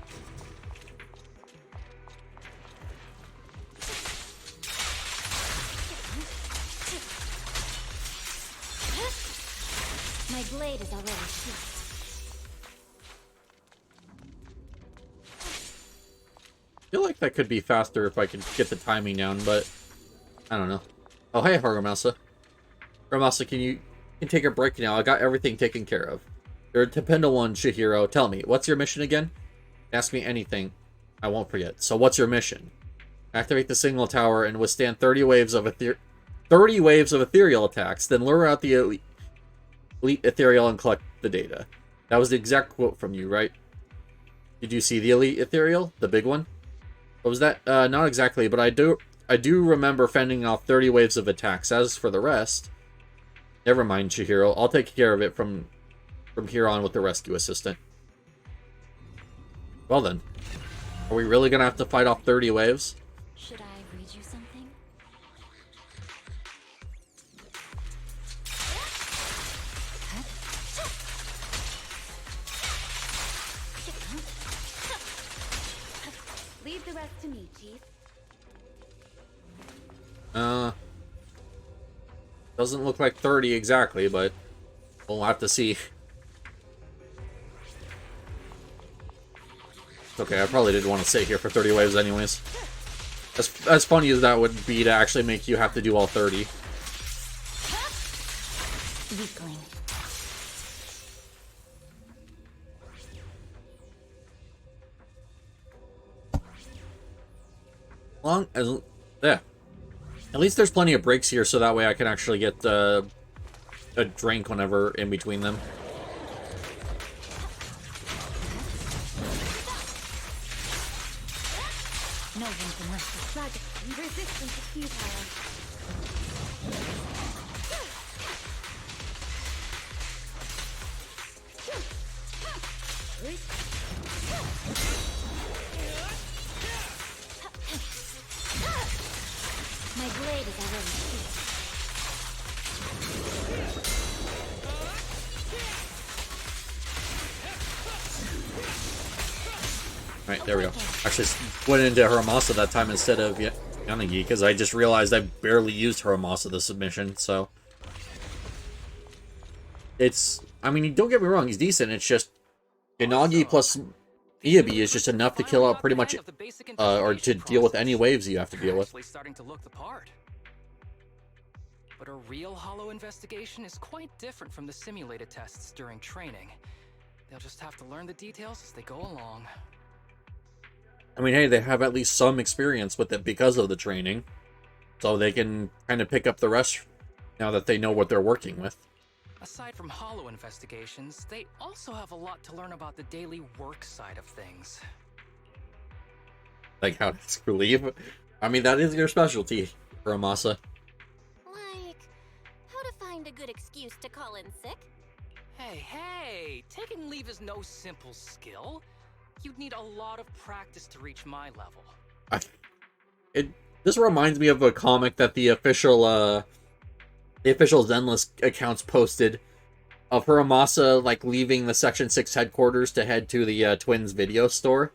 My blade is already sheathed. I feel like that could be faster if I could get the timing down, but I don't know. Oh, hey, Haramasa. Haramasa, can take a break now. I got everything taken care of. You're a dependable one, Chihiro. Tell me, what's your mission again? Ask me anything. I won't forget. So what's your mission? Activate the signal tower and withstand 30 waves of ethereal attacks, then lure out the elite ethereal and collect the data. That was the exact quote from you, right? Did you see the elite ethereal? The big one? What was that? Not exactly, but I do remember fending off 30 waves of attacks. As for the rest, never mind, Chihiro. I'll take care of it from here on with the rescue assistant. Well then, are we really gonna have to fight off 30 waves? Should I read you something? Leave the rest to me, Chief. Doesn't look like 30 exactly, but we'll have to see. It's okay, I probably didn't want to stay here for 30 waves anyways. As funny as that would be to actually make you have to do all 30. Weakling. Yeah. At least there's plenty of breaks here, so that way I can actually get a drink whenever in between them. No one can rest the tragic. Resistance is futile. My blade is already sheathed. Right, there we go. Actually went into Haramasa that time instead of Yanagi, because I just realized I barely used Haramasa this submission, so... It's... I mean, don't get me wrong, he's decent, it's just... Yanagi plus Miyabi is just enough to kill out pretty much... or to deal with any waves you have to deal with. Starting to look the part. But a real hollow investigation is quite different from the simulated tests during training. They'll just have to learn the details as they go along. I mean, hey, they have at least some experience with it because of the training. So they can kind of pick up the rest now that they know what they're working with. Aside from hollow investigations, they also have a lot to learn about the daily work side of things. Like how to screw leave? I mean, that is your specialty, Haramasa. Like good excuse to call in sick. Hey, taking leave is no simple skill. You'd need a lot of practice to reach my level. This reminds me of a comic that the official Zenless accounts posted of Hiramasa, like, leaving the Section 6 headquarters to head to the Twins video store.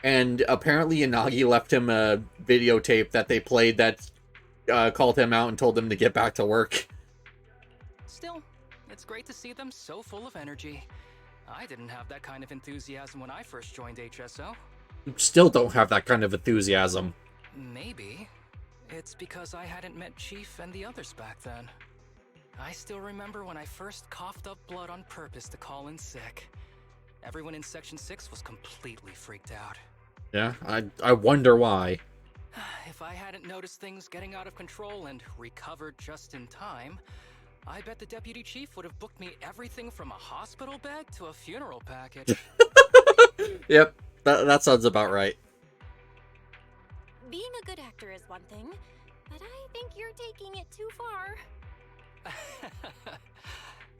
And apparently Yanagi left him a videotape that they played that called him out and told him to get back to work. Still, it's great to see them so full of energy. I didn't have that kind of enthusiasm when I first joined HSO. You still don't have that kind of enthusiasm. Maybe. It's because I hadn't met Chief and the others back then. I still remember when I first coughed up blood on purpose to call in sick. Everyone in Section 6 was completely freaked out. Yeah, I wonder why. If I hadn't noticed things getting out of control and recovered just in time, I bet the Deputy Chief would have booked me everything from a hospital bed to a funeral package. Yep, that sounds about right. Being a good actor is one thing, but I think you're taking it too far.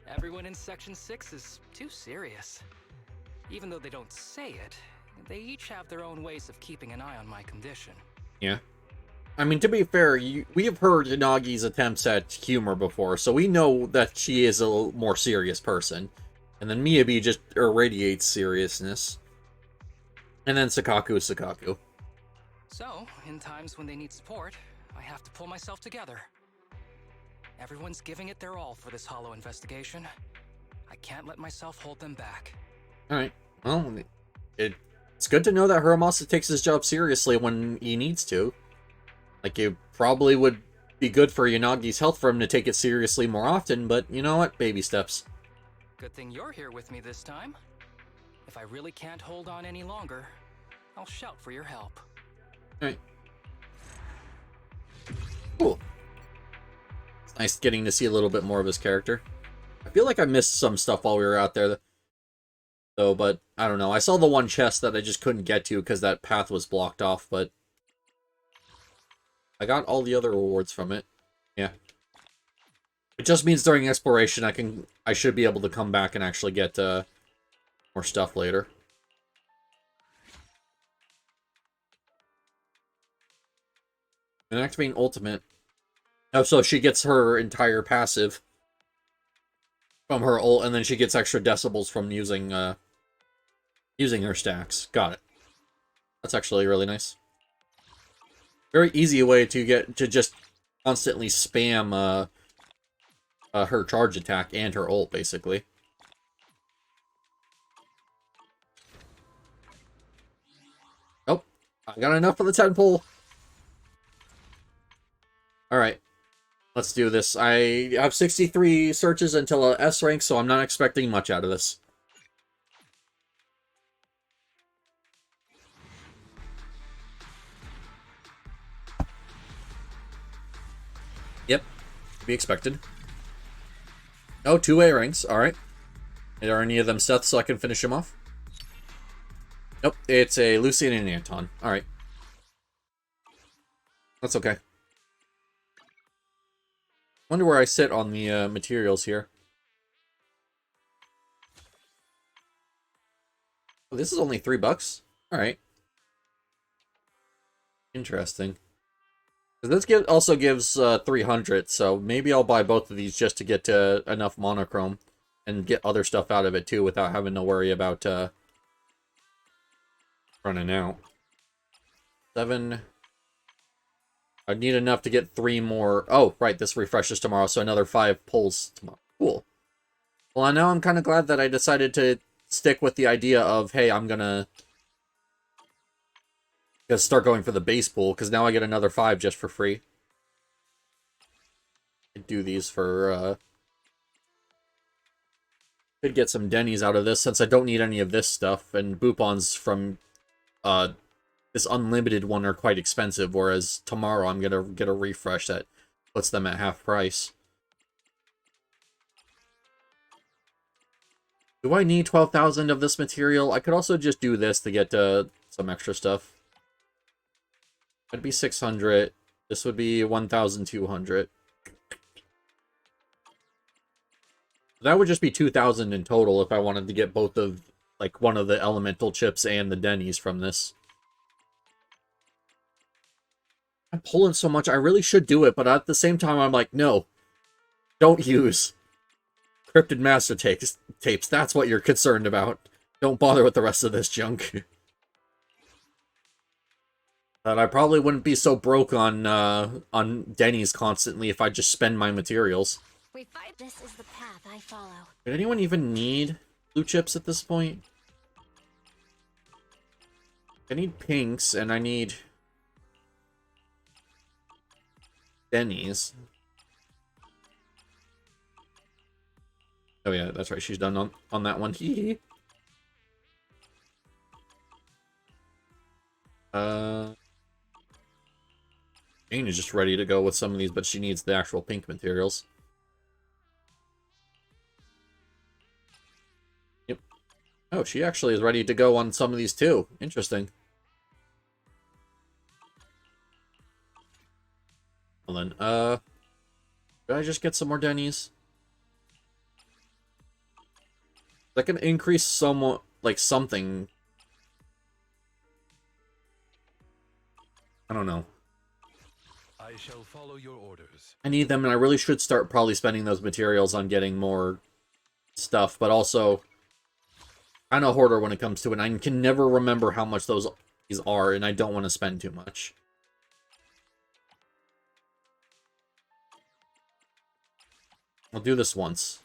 Everyone in Section 6 is too serious. Even though they don't say it, they each have their own ways of keeping an eye on my condition. Yeah. I mean, to be fair, we have heard Inagi's attempts at humor before, so we know that she is a more serious person. And then Miyabi just irradiates seriousness. And then Sakaku is Sakaku. So, in times when they need support, I have to pull myself together. Everyone's giving it their all for this hollow investigation. I can't let myself hold them back. Alright. Well, it's good to know that Hiramasa takes his job seriously when he needs to. Like, it probably would be good for Yanagi's health for him to take it seriously more often, but you know what? Baby steps. Good thing you're here with me this time. If I really can't hold on any longer, I'll shout for your help. Alright. Cool. It's nice getting to see a little bit more of his character. I feel like I missed some stuff while we were out there, though, but I don't know. I saw the one chest that I just couldn't get to because that path was blocked off, but I got all the other rewards from it. Yeah. It just means during exploration I should be able to come back and actually get more stuff later. And activating ultimate. Oh, so she gets her entire passive from her ult, and then she gets extra decibels from using her stacks. Got it. That's actually really nice. Very easy way to get to just constantly spam her charge attack and her ult, basically. Oh, I got enough for the 10 pull. Alright. Let's do this. I have 63 searches until a S rank, so I'm not expecting much out of this. Yep. To be expected. Oh, 2 A ranks. Alright. Are any of them Seth so I can finish him off? Nope. It's a Lucian and Anton. Alright. That's okay. Wonder where I sit on the materials here. Oh, this is only $3. Alright. Interesting. This also gives 300, so maybe I'll buy both of these just to get enough monochrome and get other stuff out of it too without having to worry about running out. 7. I'd need enough to get 3 more. Oh, right, this refreshes tomorrow, so another 5 pulls tomorrow. Cool. Well, now I'm kind of glad that I decided to stick with the idea of, hey, I'm gonna start going for the base pool, because now I get another 5 just for free. Could do these for, could get some Denny's out of this, since I don't need any of this stuff, and Boopons from, this unlimited one are quite expensive, whereas tomorrow I'm gonna get a refresh that puts them at half price. Do I need 12,000 of this material? I could also just do this to get some extra stuff. That'd be 600. This would be 1,200. That would just be 2,000 in total if I wanted to get both of, like, one of the elemental chips and the Denny's from this. I'm pulling so much, I really should do it, but at the same time, I'm like, no, don't use Cryptid Master tapes. That's what you're concerned about. Don't bother with the rest of this junk. But I probably wouldn't be so broke on Denny's constantly if I just spend my materials. We fight. This is the path I follow. Did anyone even need blue chips at this point? I need pinks, and I need Denny's. Oh yeah, that's right, she's done on that one. Hee Jane is just ready to go with some of these, but she needs the actual pink materials. Yep. Oh, she actually is ready to go on some of these too. Interesting. Well then, did I just get some more Denny's? That can increase somewhat, like, something. I don't know. I shall follow your orders. I need them, and I really should start probably spending those materials on getting more stuff, but also, I'm a hoarder when it comes to it, and I can never remember how much those are, and I don't want to spend too much. I'll do this once.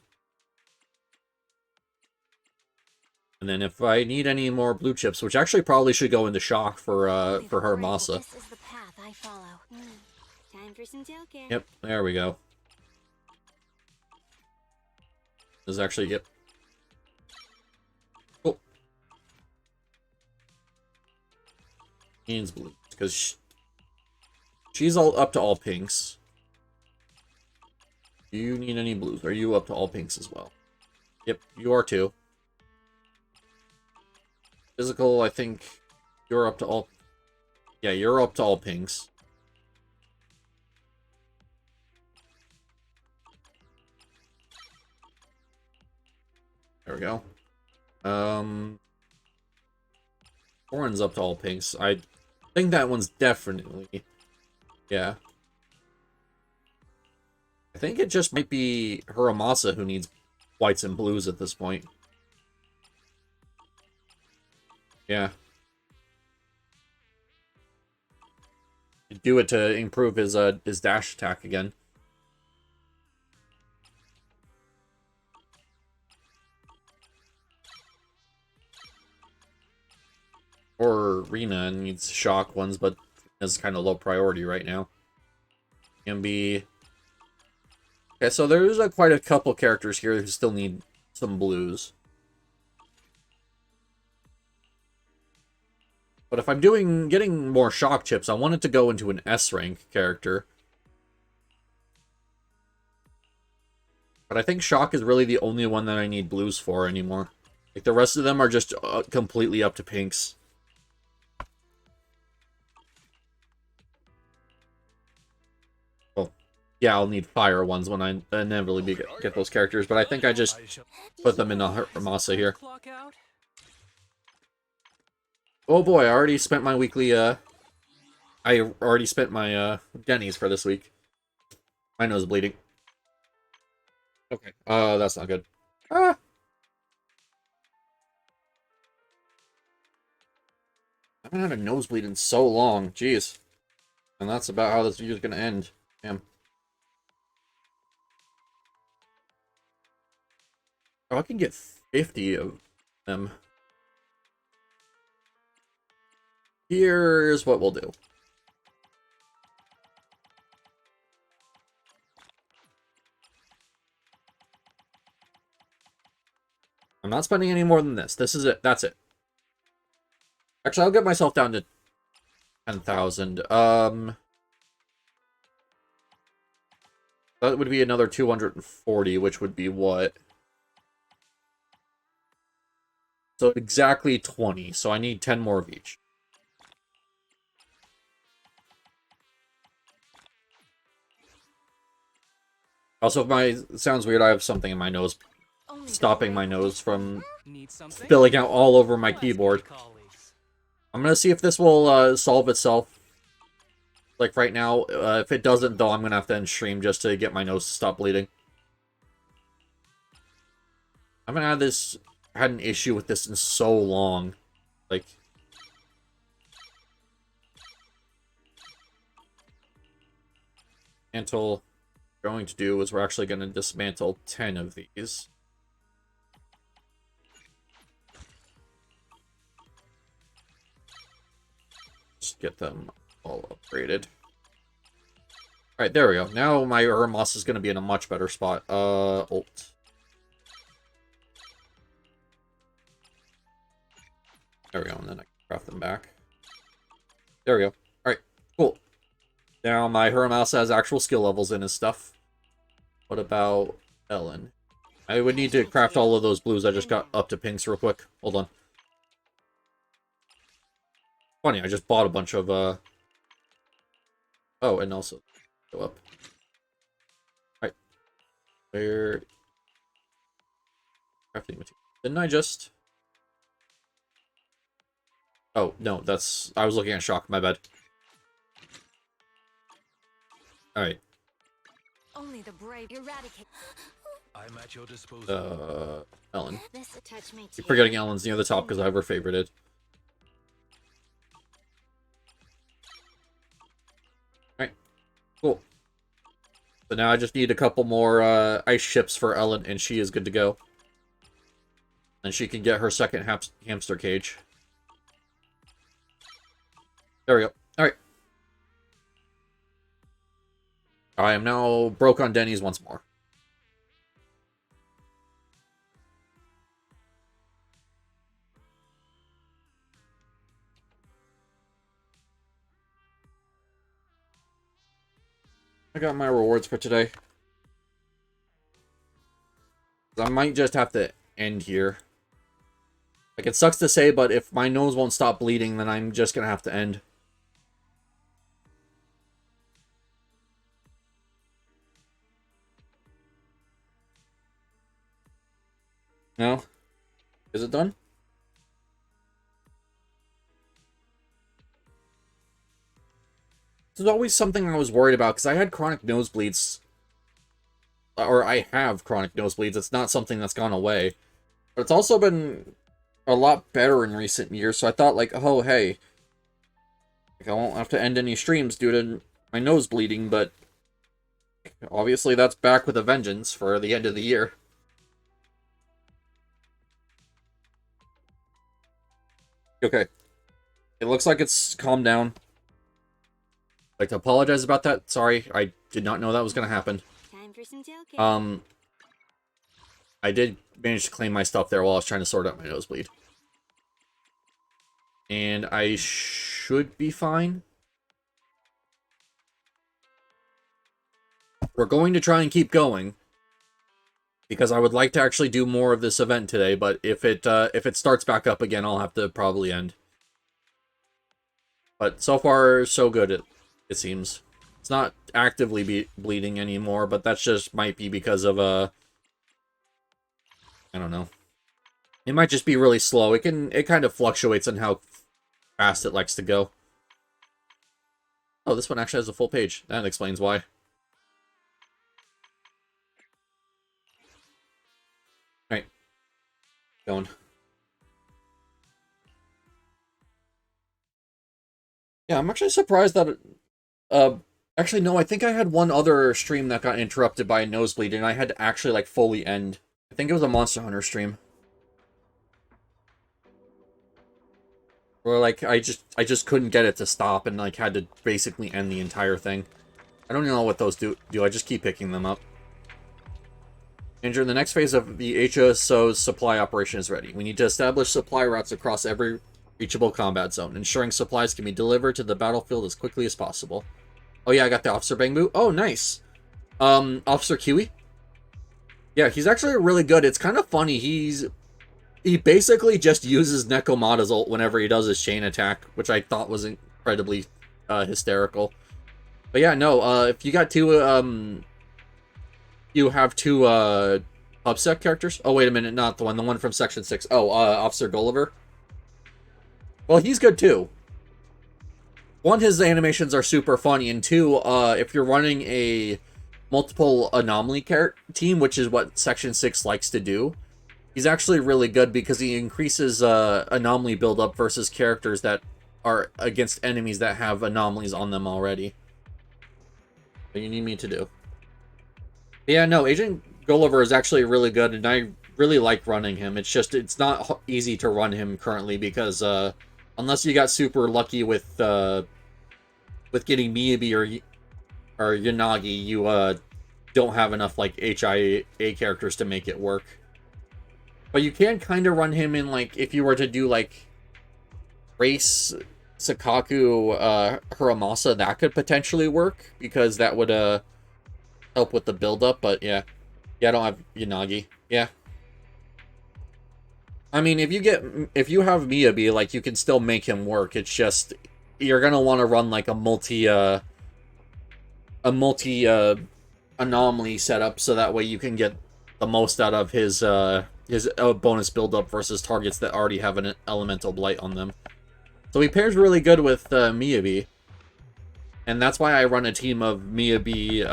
And then if I need any more blue chips, which actually probably should go into shock for her Masa. This is the path I follow. Time for some tail care. Yep, there we go. This is actually, yep. Cool. Needs blue, because she's all up to all pinks. Do you need any blues? Are you up to all pinks as well? Yep, you are too. Physical, I think you're up to all... Yeah, you're up to all pinks. There we go. Oran's up to all pinks. I think that one's definitely... Yeah. I think it just might be Hiramasa who needs whites and blues at this point. Yeah. Do it to improve his dash attack again. Or Rena needs shock ones, but is kind of low priority right now. Can be... Okay, so there's quite a couple characters here who still need some blues. But if I'm getting more shock chips, I want it to go into an S rank character. But I think shock is really the only one that I need blues for anymore. Like, the rest of them are just completely up to pinks. Well, yeah, I'll need fire ones when I inevitably get those characters, but I think I just put them in a Masa here. Oh boy, I already spent my weekly, I already spent my, Denny's for this week. My nose is bleeding. Okay, that's not good. Ah! I haven't had a nosebleed in so long, jeez. And that's about how this video's gonna end. Damn. Oh, I can get 50 of them. Here's what we'll do. I'm not spending any more than this. This is it. That's it. Actually, I'll get myself down to 10,000. That would be another 240, which would be what? So exactly 20. So I need 10 more of each. Also, if it sounds weird, I have something in my nose stopping my nose from Need something? spilling out all over my I'll ask keyboard. colleagues. I'm gonna see if this will solve itself. Like right now, if it doesn't, though, I'm gonna have to end stream just to get my nose to stop bleeding. I haven't had an issue with this in so long. Like, until we're going to do is we're actually going to dismantle 10 of these. Just get them all upgraded. Alright, there we go. Now my Urmos is going to be in a much better spot. Ult. There we go, and then I can craft them back. There we go. Alright, cool. Now my Hermouse has actual skill levels in his stuff. What about Ellen? I would need to craft all of those blues I just got up to pinks real quick. Hold on. Funny, I just bought a bunch of, Oh, and also, go up. Alright. Where... Crafting material. Didn't I just... Oh, no, that's... I was looking at Shock, my bad. Alright. Only the brave eradicate. I'm at your disposal. Ellen. This touch me too. Keep forgetting Ellen's near the top because I have her favorited. Alright. Cool. So now I just need a couple more ice ships for Ellen, and she is good to go. And she can get her second hamster cage. There we go. Alright. I am now broke on Denny's once more. I got my rewards for today. I might just have to end here. Like, it sucks to say, but if my nose won't stop bleeding, then I'm just gonna have to end. No? Is it done? This is always something I was worried about, because I had chronic nosebleeds. Or I have chronic nosebleeds. It's not something that's gone away. But it's also been a lot better in recent years, so I thought, like, oh, hey. Like, I won't have to end any streams due to my nose bleeding, but... obviously that's back with a vengeance for the end of the year. Okay. It looks like it's calmed down. I'd like to apologize about that. Sorry, I did not know that was going to happen. Time for some tailgate. I did manage to claim my stuff there while I was trying to sort out my nosebleed. And I should be fine. We're going to try and keep going. Because I would like to actually do more of this event today, but if it starts back up again, I'll have to probably end. But so far, so good, it seems. It's not actively bleeding anymore, but that just might be because of, I don't know. It might just be really slow. It kind of fluctuates on how fast it likes to go. Oh, this one actually has a full page. That explains why. Alright. Going. Yeah, I'm actually surprised that actually, no, I think I had one other stream that got interrupted by a nosebleed, and I had to actually, like, fully end. I think it was a Monster Hunter stream. Where, like, I just couldn't get it to stop, and, like, had to basically end the entire thing. I don't even know what those do. I just keep picking them up. Andrew, the next phase of the HSO's supply operation is ready. We need to establish supply routes across every reachable combat zone, ensuring supplies can be delivered to the battlefield as quickly as possible. Oh yeah, I got the Officer Bangbu. Oh, nice. Officer Kiwi? Yeah, he's actually really good. It's kind of funny. He basically just uses Nekomata's ult whenever he does his chain attack, which I thought was incredibly hysterical. But yeah, no, if you got two, you have two Pubsec characters? Oh, wait a minute, not the one from Section 6. Oh, Officer Gulliver. Well, he's good too. One, his animations are super funny, and two, if you're running a multiple anomaly team, which is what Section 6 likes to do, he's actually really good because he increases anomaly buildup versus characters that are against enemies that have anomalies on them already. What you need me to do. Yeah, no, Agent Gulliver is actually really good, and I really like running him. It's just, it's not easy to run him currently because, unless you got super lucky with getting Miyabi or Yanagi, you, don't have enough, like, HIA characters to make it work. But you can kind of run him in, like, if you were to do, like, Race, Sakaku, Hiramasa, that could potentially work, because that would, help with the build-up, but yeah. Yeah, I don't have Yanagi. Yeah. I mean, if you have Miyabi, like, you can still make him work. It's just, you're gonna want to run, like, a multi anomaly setup, so that way you can get the most out of his bonus build-up versus targets that already have an elemental blight on them. So he pairs really good with Miyabi. And that's why I run a team of Miyabi,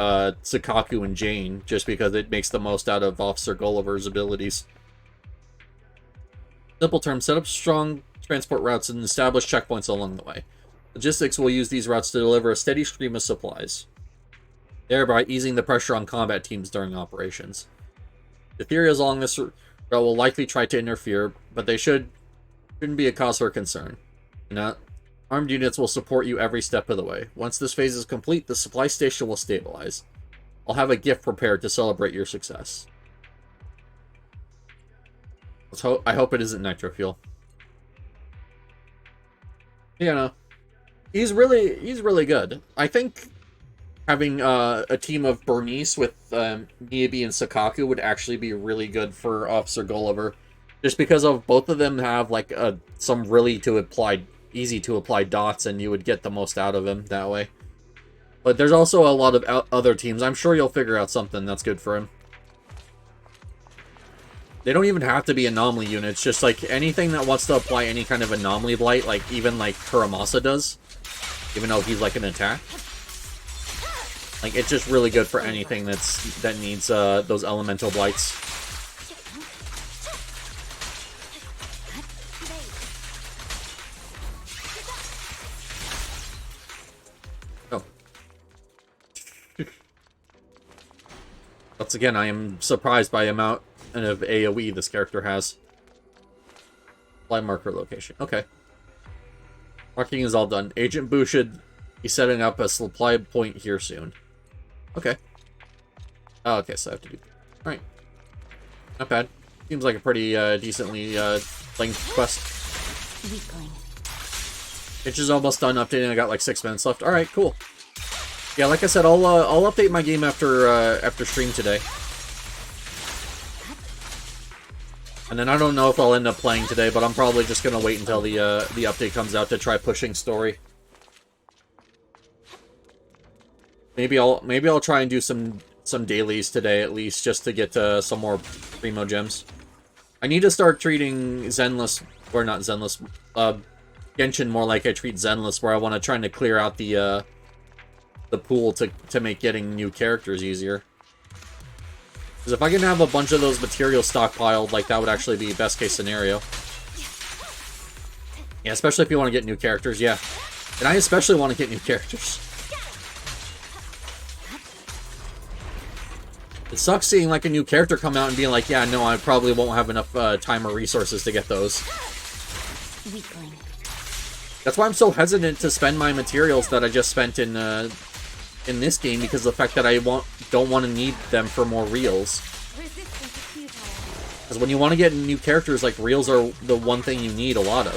Sakaku, and Jane, just because it makes the most out of Officer Gulliver's abilities. Simple terms, set up strong transport routes and establish checkpoints along the way. Logistics will use these routes to deliver a steady stream of supplies, thereby easing the pressure on combat teams during operations. Ethereals along this route will likely try to interfere, but they shouldn't be a cause for concern. Armed units will support you every step of the way. Once this phase is complete, the supply station will stabilize. I'll have a gift prepared to celebrate your success. I hope it isn't nitro fuel. Yeah, no. He's really good. I think having a team of Bernice with Miyabi and Sakaku would actually be really good for Officer Gulliver. Just because of both of them have like some really easy to apply dots, and you would get the most out of him that way. But there's also a lot of other teams. I'm sure you'll figure out something that's good for him. They don't even have to be anomaly units, just like anything that wants to apply any kind of anomaly blight, like even like Hiramasa does, even though he's like an attack. Like, it's just really good for anything that needs those elemental blights. Once again, I am surprised by the amount of AoE this character has. Supply marker location. Okay. Marking is all done. Agent Boo should be setting up a supply point here soon. Okay. Oh, okay, so I have to do... Alright. Not bad. Seems like a pretty decently length quest. Itch is almost done updating. I got like 6 minutes left. Alright, cool. Yeah, like I said, I'll update my game after stream today. And then I don't know if I'll end up playing today, but I'm probably just gonna wait until the update comes out to try pushing story. Maybe I'll try and do some dailies today at least, just to get some more primo gems. I need to start treating Zenless, or not Zenless, Genshin more like I treat Zenless, where I want to try to clear out the pool to make getting new characters easier. Because if I can have a bunch of those materials stockpiled, like, that would actually be best case scenario. Yeah, especially if you want to get new characters, yeah. And I especially want to get new characters. It sucks seeing, like, a new character come out and being like, yeah, no, I probably won't have enough time or resources to get those. That's why I'm so hesitant to spend my materials that I just spent in this game, because of the fact that I don't want to need them for more reels. Because when you want to get new characters, like, reels are the one thing you need a lot of.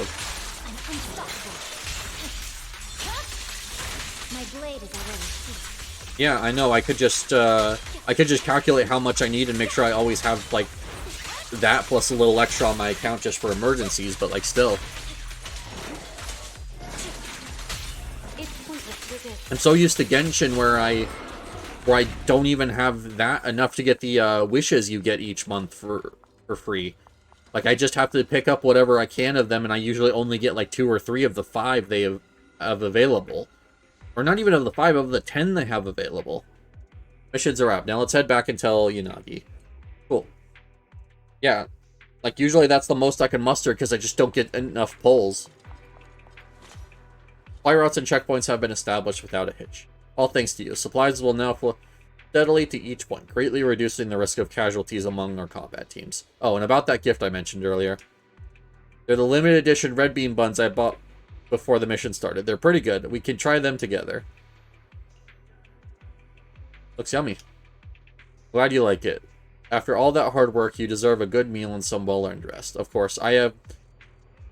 Yeah, I know. I could just calculate how much I need and make sure I always have, like, that plus a little extra on my account just for emergencies, but, like, still. I'm so used to Genshin where where I don't even have that enough to get the wishes you get each month for free. Like, I just have to pick up whatever I can of them, and I usually only get like 2 or 3 of the 5 they have available. Or not even of the 5, of the 10 they have available. Missions are out. Now let's head back and tell Yanagi. Cool. Yeah. Like, usually that's the most I can muster because I just don't get enough pulls. Supply routes and checkpoints have been established without a hitch. All thanks to you. Supplies will now flow steadily to each point, greatly reducing the risk of casualties among our combat teams. Oh, and about that gift I mentioned earlier. They're the limited edition red bean buns I bought before the mission started. They're pretty good. We can try them together. Looks yummy. Glad you like it. After all that hard work, you deserve a good meal and some well-earned rest. Of course, I'd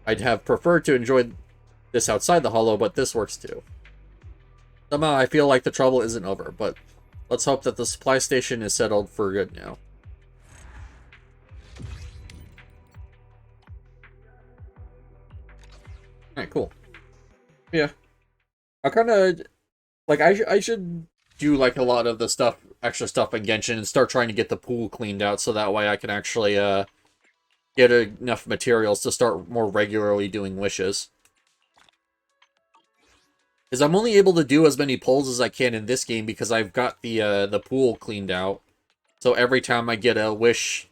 have preferred to enjoy this outside the hollow, but this works too. Somehow I feel like the trouble isn't over, but let's hope that the supply station is settled for good now. Alright, cool. Yeah. I kind of... Like, I should do, like, a lot of the stuff, extra stuff in Genshin and start trying to get the pool cleaned out so that way I can actually, get enough materials to start more regularly doing wishes. Because I'm only able to do as many pulls as I can in this game because I've got the pool cleaned out. So every time I get a wish,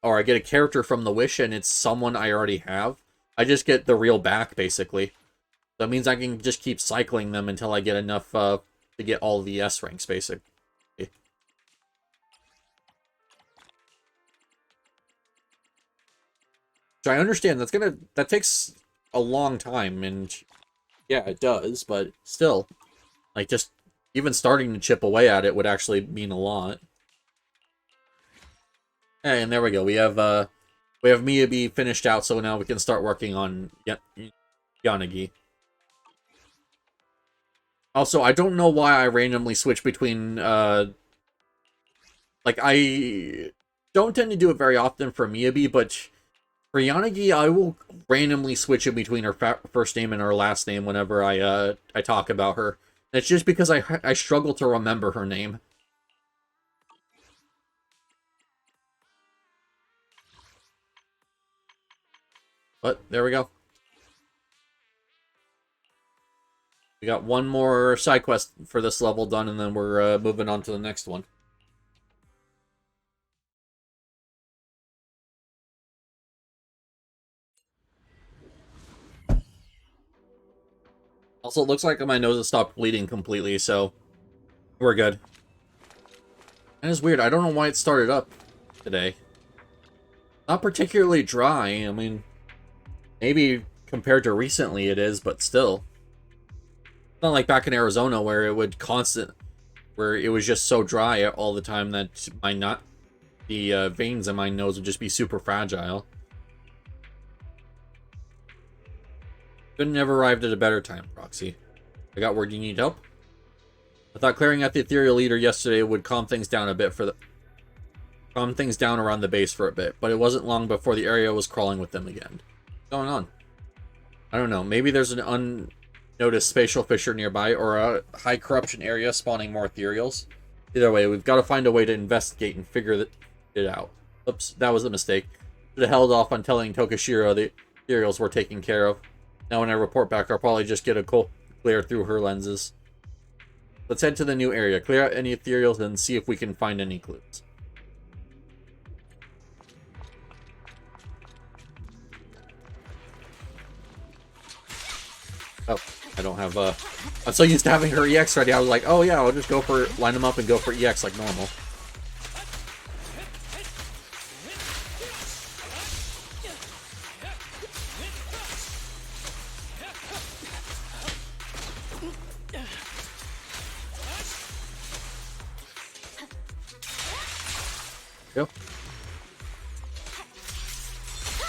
or I get a character from the wish and it's someone I already have, I just get the reel back, basically. That means I can just keep cycling them until I get enough to get all the S ranks, basically. Which I understand, that takes a long time, and yeah, it does, but still, like, just even starting to chip away at it would actually mean a lot. Hey, and there we go. We have Miyabi finished out, so now we can start working on Yanagi. Also, I don't know why I randomly switch between, like, I don't tend to do it very often for Miyabi, but for Yanagi, I will randomly switch in between her first name and her last name whenever I talk about her. And it's just because I struggle to remember her name. But, there we go. We got one more side quest for this level done, and then we're moving on to the next one. Also, it looks like my nose has stopped bleeding completely, so we're good. And it's weird, I don't know why it started up today. Not particularly dry, I mean, maybe compared to recently it is, but still. It's not like back in Arizona where it would where it was just so dry all the time that the veins in my nose would just be super fragile. Couldn't have arrived at a better time, Proxy. I got word you need help. I thought clearing out the ethereal leader yesterday would calm things down a bit calm things down around the base for a bit, but it wasn't long before the area was crawling with them again. What's going on? I don't know. Maybe there's an unnoticed spatial fissure nearby, or a high corruption area spawning more ethereals. Either way, we've got to find a way to investigate and figure it out. Oops, that was a mistake. Should have held off on telling Tokashiro the ethereals were taken care of. Now when I report back, I'll probably just get a glare through her lenses. Let's head to the new area, clear out any ethereals, and see if we can find any clues. Oh, I don't have, I'm so used to having her EX ready, I was like, oh yeah, I'll just line them up and go for EX like normal. Yep.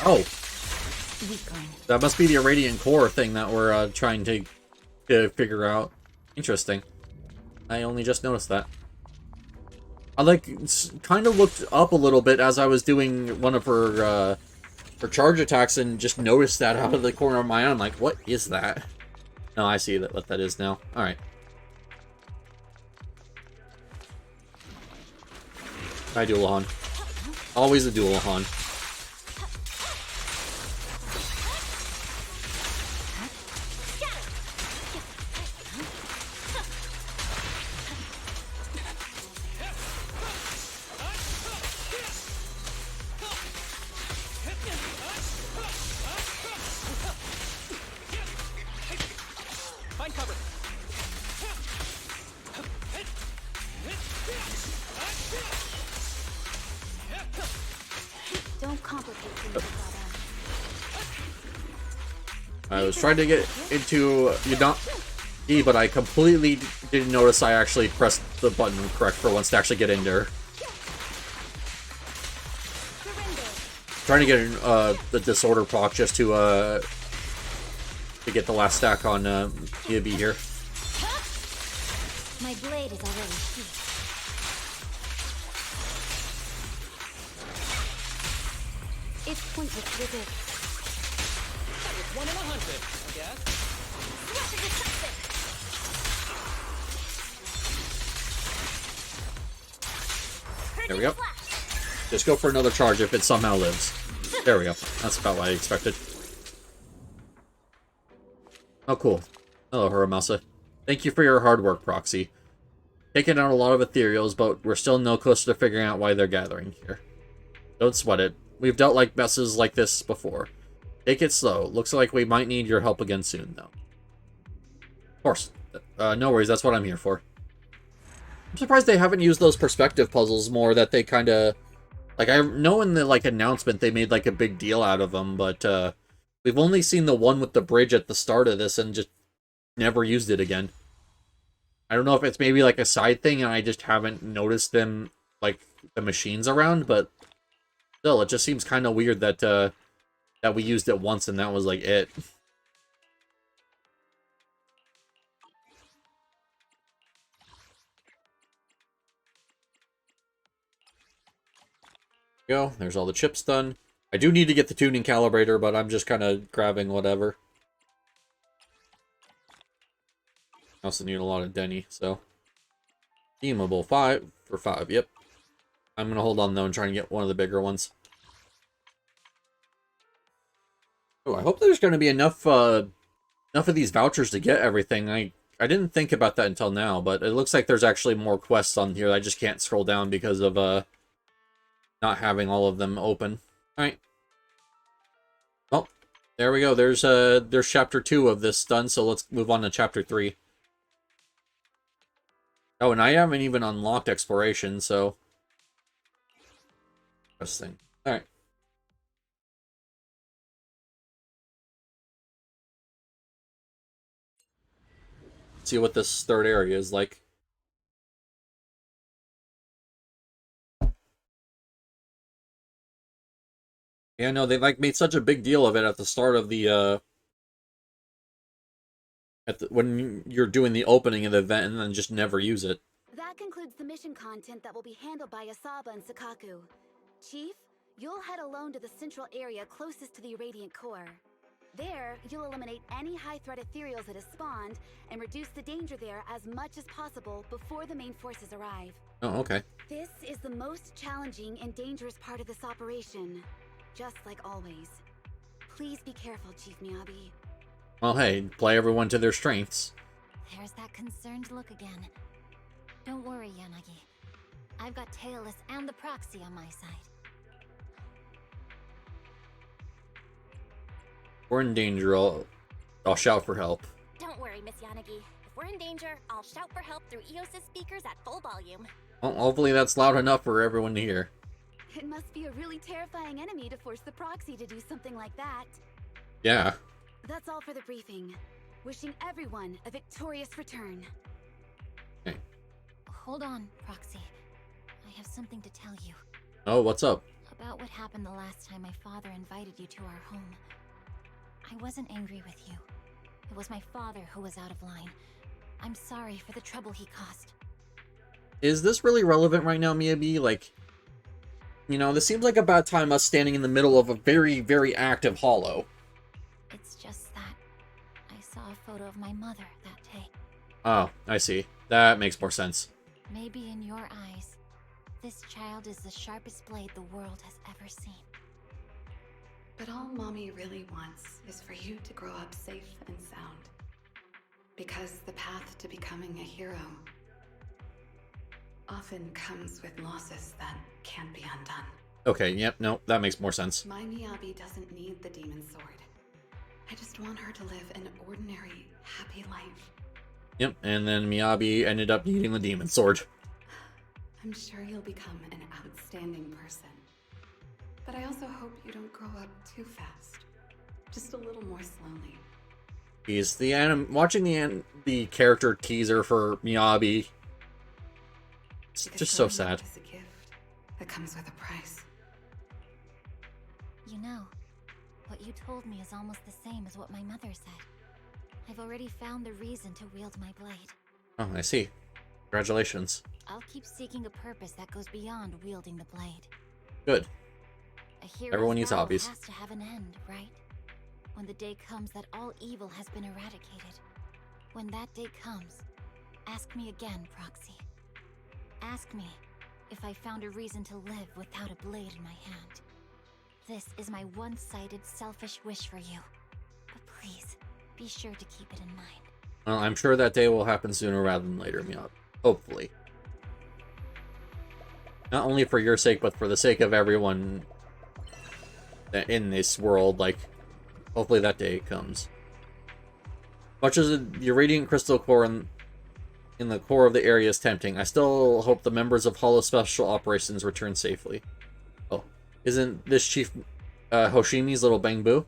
Oh. That must be the Irradiant Core thing that we're trying to figure out. Interesting. I only just noticed that. I kind of looked up a little bit as I was doing one of her charge attacks and just noticed that out of the corner of my eye. I'm like, what is that? No, I see what that is now. Alright. Hi, Dualahan. Always a Dualahan. Find cover. Don't complicate things, brother. I was trying to get into E, but I completely didn't notice I actually pressed the button correct for once to actually get in there. Trying to get in, the disorder proc just to get the last stack on Mia B here. My blade is already sheathed. It's pointless to resist. That was 1 in 100, I guess. There we go. Just go for another charge if it somehow lives. There we go. That's about what I expected. Oh, cool. Hello, Haramasa. Thank you for your hard work, Proxy. Taking out a lot of ethereals, but we're still no closer to figuring out why they're gathering here. Don't sweat it. We've dealt like messes like this before. Take it slow. Looks like we might need your help again soon, though. Of course. No worries, that's what I'm here for. I'm surprised they haven't used those perspective puzzles more, that they kind of... Like, I know in the, like, announcement they made, like, a big deal out of them, but, we've only seen the one with the bridge at the start of this and just never used it again. I don't know if it's maybe, like, a side thing and I just haven't noticed them, like, the machines around, but still, it just seems kind of weird that, that we used it once and that was, like, it. Go. There's all the chips done. I do need to get the tuning calibrator, but I'm just kind of grabbing whatever. I also need a lot of Denny, so. Teamable 5 for 5, yep. I'm going to hold on, though, and try and get one of the bigger ones. Oh, I hope there's going to be enough of these vouchers to get everything. I didn't think about that until now, but it looks like there's actually more quests on here. I just can't scroll down because of, not having all of them open. Alright. Well, there we go. There's chapter 2 of this done, so let's move on to chapter 3. Oh, and I haven't even unlocked exploration, so... Interesting. Alright. See what this third area is like. Yeah, no, they like made such a big deal of it at the start of the when you're doing the opening of the event and then just never use it. That concludes the mission content that will be handled by Asaba and Sakaku. Chief, you'll head alone to the central area closest to the Irradiant Core. There, you'll eliminate any high-threat ethereals that have spawned and reduce the danger there as much as possible before the main forces arrive. Oh, okay. This is the most challenging and dangerous part of this operation. Just like always. Please be careful, Chief Miyabi. Well, hey, play everyone to their strengths. There's that concerned look again. Don't worry, Yanagi. I've got Tailless and the Proxy on my side. If we're in danger, I'll shout for help. Don't worry, Miss Yanagi. If we're in danger, I'll shout for help through Eous' speakers at full volume. Well, hopefully that's loud enough for everyone to hear. It must be a really terrifying enemy to force the Proxy to do something like that. Yeah. That's all for the briefing. Wishing everyone a victorious return. Okay. Hold on, Proxy. I have something to tell you. Oh, what's up? About what happened the last time my father invited you to our home. I wasn't angry with you. It was my father who was out of line. I'm sorry for the trouble he caused. Is this really relevant right now, Miyabi? Like, you know, this seems like a bad time us standing in the middle of a very, very active hollow. It's just that I saw a photo of my mother that day. Oh, I see. That makes more sense. Maybe in your eyes, This child is the sharpest blade the world has ever seen. But all Mommy really wants is for you to grow up safe and sound. Because the path to becoming a hero often comes with losses that can't be undone. Okay, yep, no, that makes more sense. My Miyabi doesn't need the demon sword. I just want her to live an ordinary, happy life. Yep, and then Miyabi ended up needing the demon sword. I'm sure you'll become an outstanding person. But I also hope you don't grow up too fast. Just a little more slowly. He's watching the character teaser for Miyabi. It's Because just so growing sad. up is a gift that comes with a price. You know, what you told me is almost the same as what my mother said. I've already found the reason to wield my blade. Oh, I see. Congratulations. I'll keep seeking a purpose that goes beyond wielding the blade. Good. A hero's Everyone needs battle hobbies. has to have an end, right? When the day comes that all evil has been eradicated. When that day comes, ask me again, Proxy. Ask me if I found a reason to live without a blade in my hand. This is my one-sided, selfish wish for you. But please, be sure to keep it in mind. Well, I'm sure that day will happen sooner rather than later, Miyabi. Hopefully. Not only for your sake, but for the sake of everyone in this world. Like, hopefully that day comes. Much as the Radiant Crystal Core in the core of the area is tempting, I still hope the members of Hollow Special Operations return safely. Oh, isn't this Chief Hoshimi's little bamboo?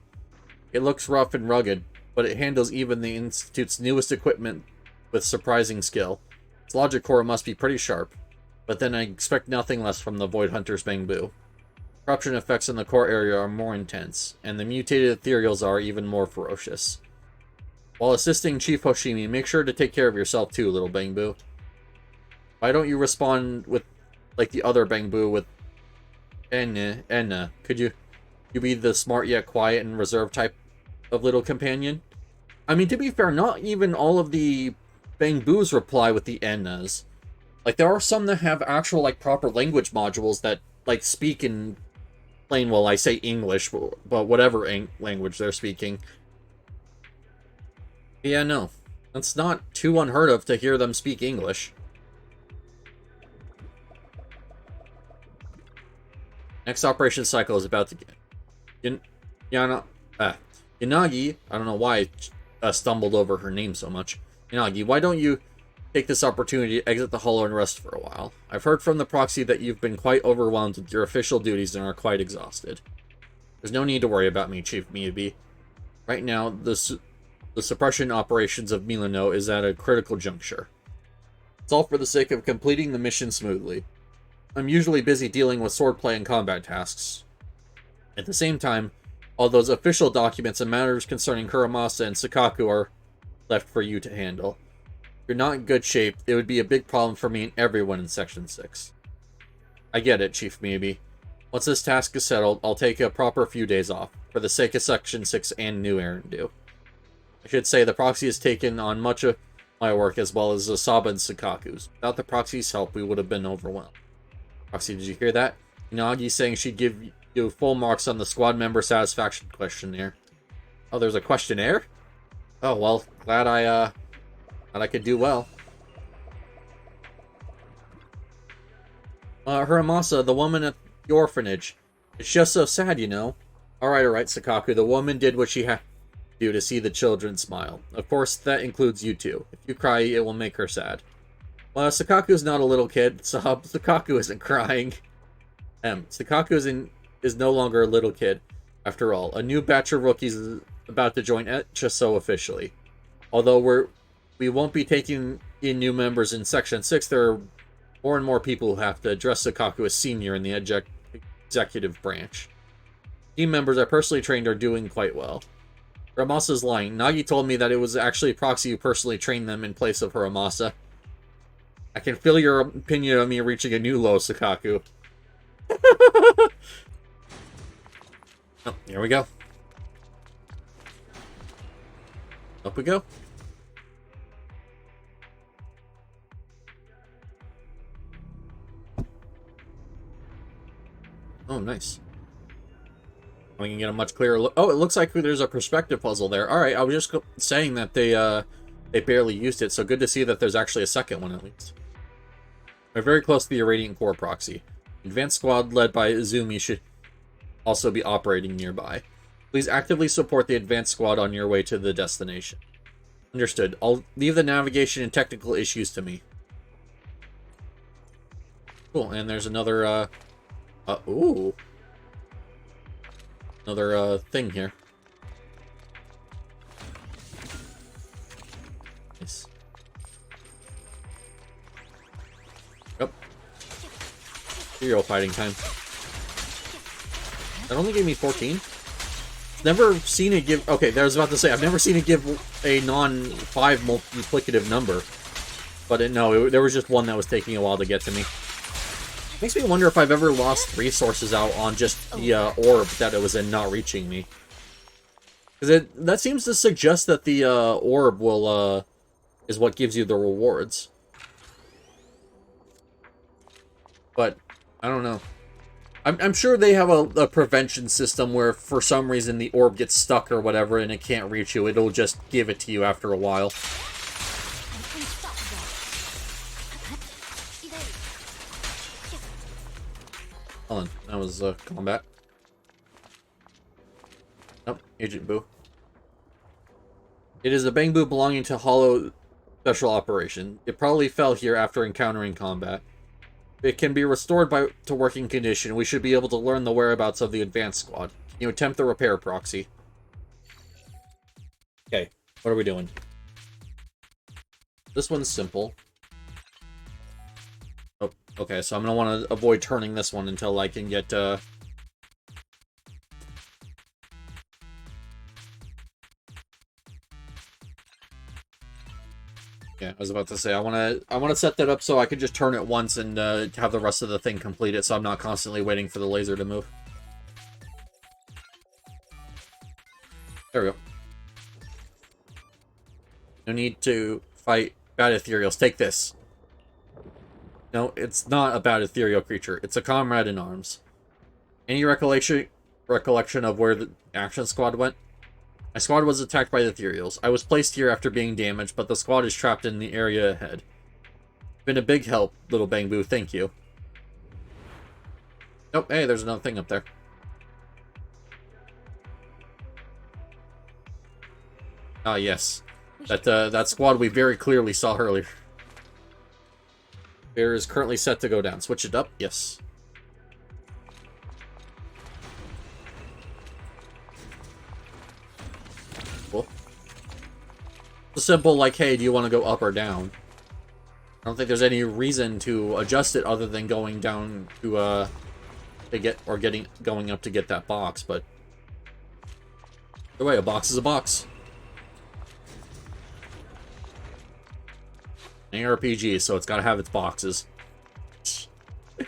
It looks rough and rugged, but it handles even the Institute's newest equipment with surprising skill. Its logic core must be pretty sharp, but then I expect nothing less from the Void Hunter's bamboo. Corruption effects in the core area are more intense, and the mutated ethereals are even more ferocious. While assisting Chief Hoshimi, make sure to take care of yourself too, little bamboo. Why don't you respond with, like the other bamboo, with Enna? Could you be the smart yet quiet and reserved type of little companion? I mean, to be fair, not even all of the bamboos reply with the Ennas. Like, there are some that have actual, like, proper language modules that, like, speak in plain, well, I say English, but whatever language they're speaking. Yeah, no. That's not too unheard of to hear them speak English. Next operation cycle is about to get. Yanagi, I don't know why I stumbled over her name so much. Yanagi, why don't you take this opportunity to exit the Hollow and rest for a while? I've heard from the Proxy that you've been quite overwhelmed with your official duties and are quite exhausted. There's no need to worry about me, Chief Miyabi. Right now, the suppression operations of Milano is at a critical juncture. It's all for the sake of completing the mission smoothly. I'm usually busy dealing with swordplay and combat tasks. At the same time, all those official documents and matters concerning Kuramasa and Sakaku are left for you to handle. If you're not in good shape, it would be a big problem for me and everyone in Section 6. I get it, Chief Miyabi. Once this task is settled, I'll take a proper few days off, for the sake of Section 6 and New Erindue. I should say the Proxy has taken on much of my work as well as Asaba and Sakaku's. Without the Proxy's help, we would have been overwhelmed. Proxy, did you hear that? Inagi saying she'd give you full marks on the squad member satisfaction questionnaire. Oh, there's a questionnaire? Oh, well, glad I could do well. Hiramasa, the woman at the orphanage. It's just so sad, you know. Alright, Sakaku, the woman did what she had to do to see the children smile. Of course, that includes you too. If you cry, it will make her sad. Well, Sakaku's not a little kid, so Sakaku isn't crying. Sakaku is no longer a little kid. After all, a new batch of rookies is about to join HSO officially. Although we won't be taking in new members in Section 6, there are more and more people who have to address Sakaku as senior in the executive branch. Team members I personally trained are doing quite well. Hiramasa's lying. Nagi told me that it was actually Proxy who personally trained them in place of Hiramasa. I can feel your opinion of me reaching a new low, Sakaku. Oh, here we go. Up we go. Oh, nice. We can get a much clearer look. Oh, it looks like there's a perspective puzzle there. Alright, I was just saying that they barely used it, so good to see that there's actually a second one at least. We're very close to the Irradiant Core proxy. Advanced squad led by Izumi should also be operating nearby. Please actively support the advanced squad on your way to the destination. Understood. I'll leave the navigation and technical issues to me. Cool, and there's another, ooh. Another, thing here. Nice. Yep. Hero fighting time. That only gave me 14? Never seen it give... Okay, I was about to say, I've never seen it give a non-5 multiplicative number. But there was just one that was taking a while to get to me. Makes me wonder if I've ever lost resources out on just the orb that it was in not reaching me. Because that seems to suggest that the orb will is what gives you the rewards. But I don't know. I'm sure they have a prevention system where for some reason the orb gets stuck or whatever and it can't reach you. It'll just give it to you after a while. Hold on, that was combat. Oh, Agent Boo. It is a Bang Boo belonging to Hollow Special Operation. It probably fell here after encountering combat. It can be restored to working condition. We should be able to learn the whereabouts of the advanced squad. Can you attempt the repair proxy? Okay, what are we doing? This one's simple. Oh, okay, so I'm gonna want to avoid turning this one until I can get, Yeah, I was about to say, I wanna set that up so I can just turn it once and have the rest of the thing completed, so I'm not constantly waiting for the laser to move. There we go. No need to fight bad ethereals. Take this. No, it's not a bad ethereal creature. It's a comrade in arms. Any recollection of where the action squad went? My squad was attacked by the ethereals. I was placed here after being damaged, but the squad is trapped in the area ahead. Been a big help, little Bang Boo. Thank you. Oh, hey, there's another thing up there. Ah, yes. That squad we very clearly saw earlier. Bear is currently set to go down. Switch it up? Yes. Cool. It's simple, like, hey, do you want to go up or down? I don't think there's any reason to adjust it other than going down to going up to get that box, but either way, a box is a box. An RPG, so it's got to have its boxes. I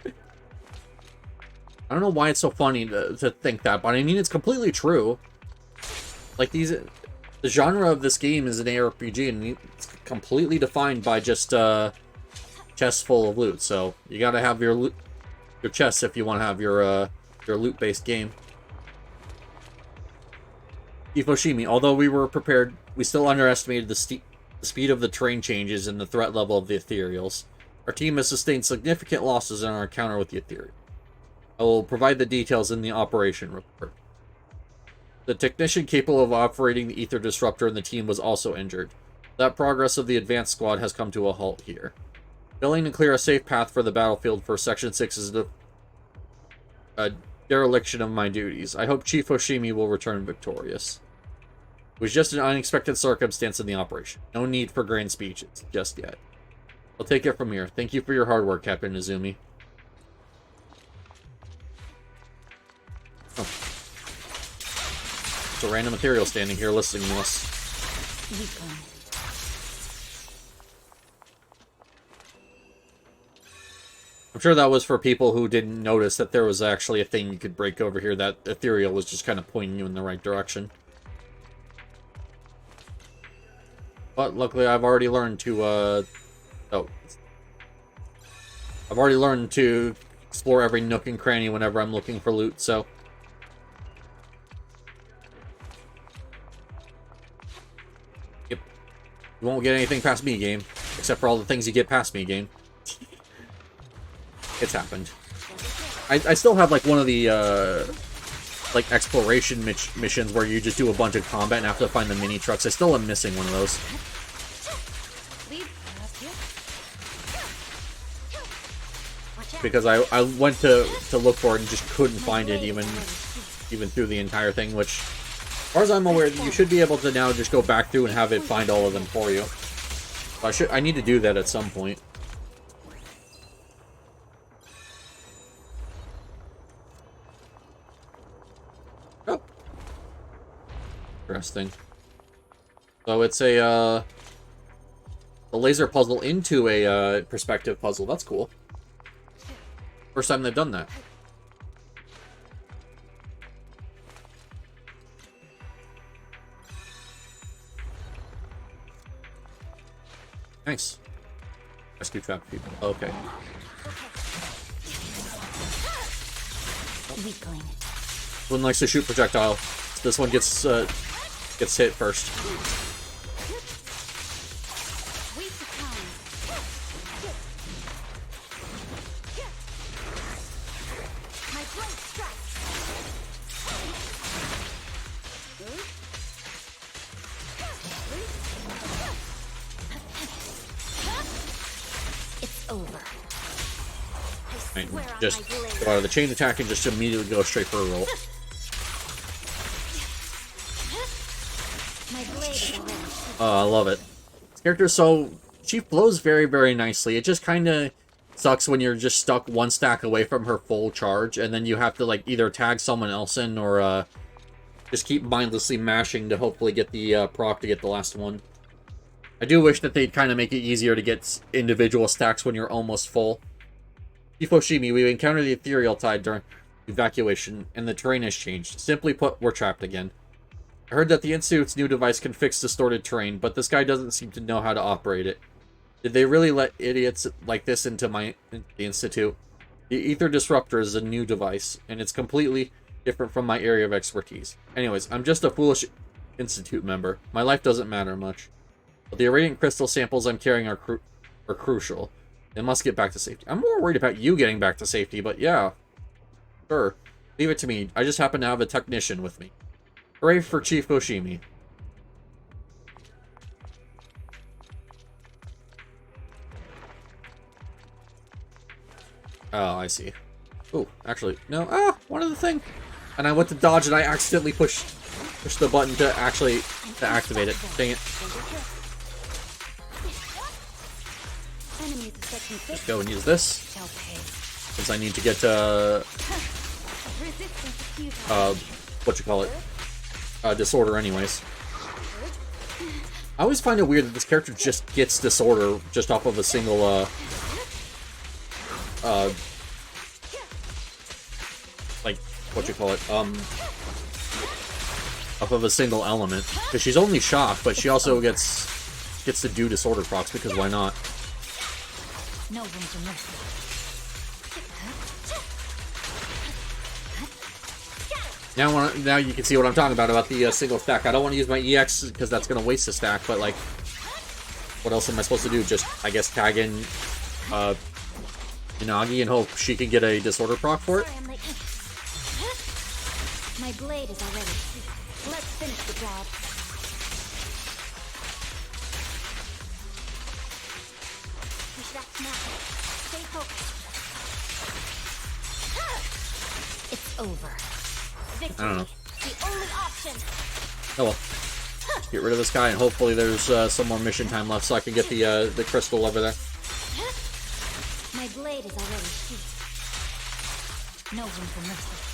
don't know why it's so funny to think that, but I mean, it's completely true. Like, the genre of this game is an ARPG, and it's completely defined by just chests full of loot. So you got to have your chests if you want to have your loot-based game. Ifoshimi, although we were prepared, we still underestimated the speed of the terrain changes and the threat level of the ethereals. Our team has sustained significant losses in our encounter with the ethereal. I will provide the details in the operation report. The technician capable of operating the ether disruptor in the team was also injured. That progress of the advanced squad has come to a halt here. Failing to clear a safe path for the battlefield for Section 6 is a dereliction of my duties. I hope Chief Hoshimi will return victorious. It was just an unexpected circumstance in the operation. No need for grand speeches just yet. I'll take it from here. Thank you for your hard work, Captain Izumi. Oh. It's a random material standing here listening to us. I'm sure that was for people who didn't notice that there was actually a thing you could break over here. That ethereal was just kind of pointing you in the right direction. But luckily I've already learned to, I've already learned to explore every nook and cranny whenever I'm looking for loot, so... Yep. You won't get anything past me, game. Except for all the things you get past me, game. It's happened. I still have, like, one of the, like, exploration missions where you just do a bunch of combat and have to find the mini trucks. I still am missing one of those. Because I went to look for it and just couldn't find it even through the entire thing, which, as far as I'm aware, you should be able to now just go back through and have it find all of them for you. So I need to do that at some point. Oh. Interesting. So it's a laser puzzle into a perspective puzzle. That's cool. First time they've done that. Nice. Rescue trapped people. Okay. One likes to shoot projectile. This one gets hit first. Just go out of the chain attack and just immediately go straight for a roll. Oh, I love it. This character, so she flows very, very nicely. It just kind of sucks when you're just stuck one stack away from her full charge, and then you have to like either tag someone else in or just keep mindlessly mashing to hopefully get the proc to get the last one. I do wish that they'd kind of make it easier to get individual stacks when you're almost full. Hifoshimi, we encountered the ethereal tide during evacuation, and the terrain has changed. Simply put, we're trapped again. I heard that the Institute's new device can fix distorted terrain, but this guy doesn't seem to know how to operate it. Did they really let idiots like this into the Institute? The Ether Disruptor is a new device, and it's completely different from my area of expertise. Anyways, I'm just a foolish Institute member. My life doesn't matter much. But the irradiant crystal samples I'm carrying are crucial. They must get back to safety. I'm more worried about you getting back to safety, but yeah. Sure. Leave it to me. I just happen to have a technician with me. Hooray for Chief Foshimi. Oh, I see. Oh, actually, no. Ah, one other thing. And I went to dodge and I accidentally pushed the button to activate it. Dang it. Let's go and use this. Since I need to get disorder anyways. I always find it weird that this character just gets disorder just off of a single off of a single element. Because she's only shocked, but she also gets to do disorder procs, because why not? No room for mercy. Now you can see what I'm talking about the single stack. I don't want to use my EX because that's going to waste a stack, but like, what else am I supposed to do? Just, I guess, tag in Inagi and hope she can get a disorder proc for it? My blade is already. Let's finish the job. We should act now. Stay focused. It's over. Victory. I don't know. The only option. Oh well. Get rid of this guy, and hopefully there's some more mission time left so I can get the crystal over there. My blade is already sheathed. No room for mercy.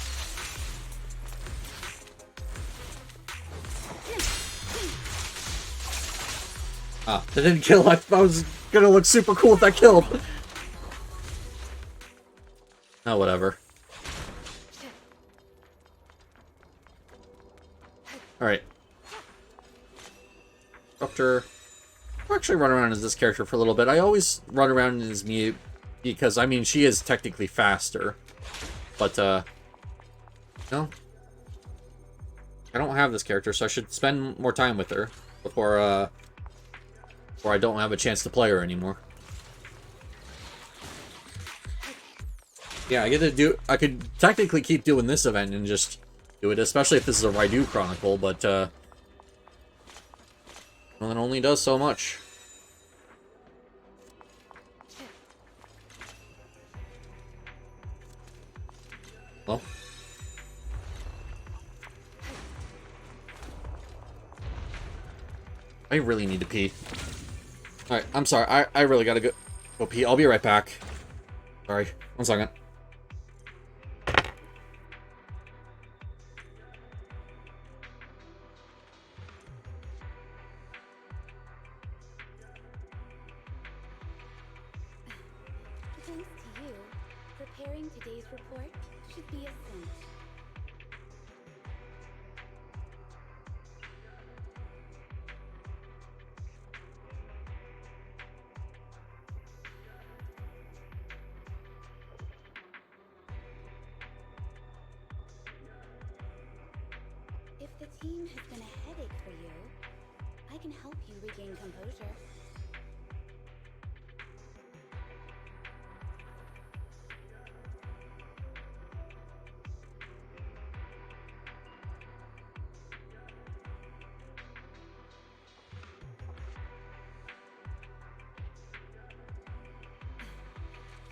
Ah, that didn't kill. I thought it was gonna look super cool if that killed. Oh, whatever. Alright. Disruptor. I'll actually run around as this character for a little bit. I always run around as me Because, I mean, she is technically faster. But, no. I don't have this character, so I should spend more time with her before I don't have a chance to play her anymore. Yeah, I could technically keep doing this event and just do it, especially if this is a Raidu Chronicle, but, well, it only does so much. Well. I really need to pee. Alright, I'm sorry. I really gotta go pee. I'll be right back. Sorry. 1 second. Thanks to you, preparing today's report should be a cinch. If the team has been a headache for you, I can help you regain composure.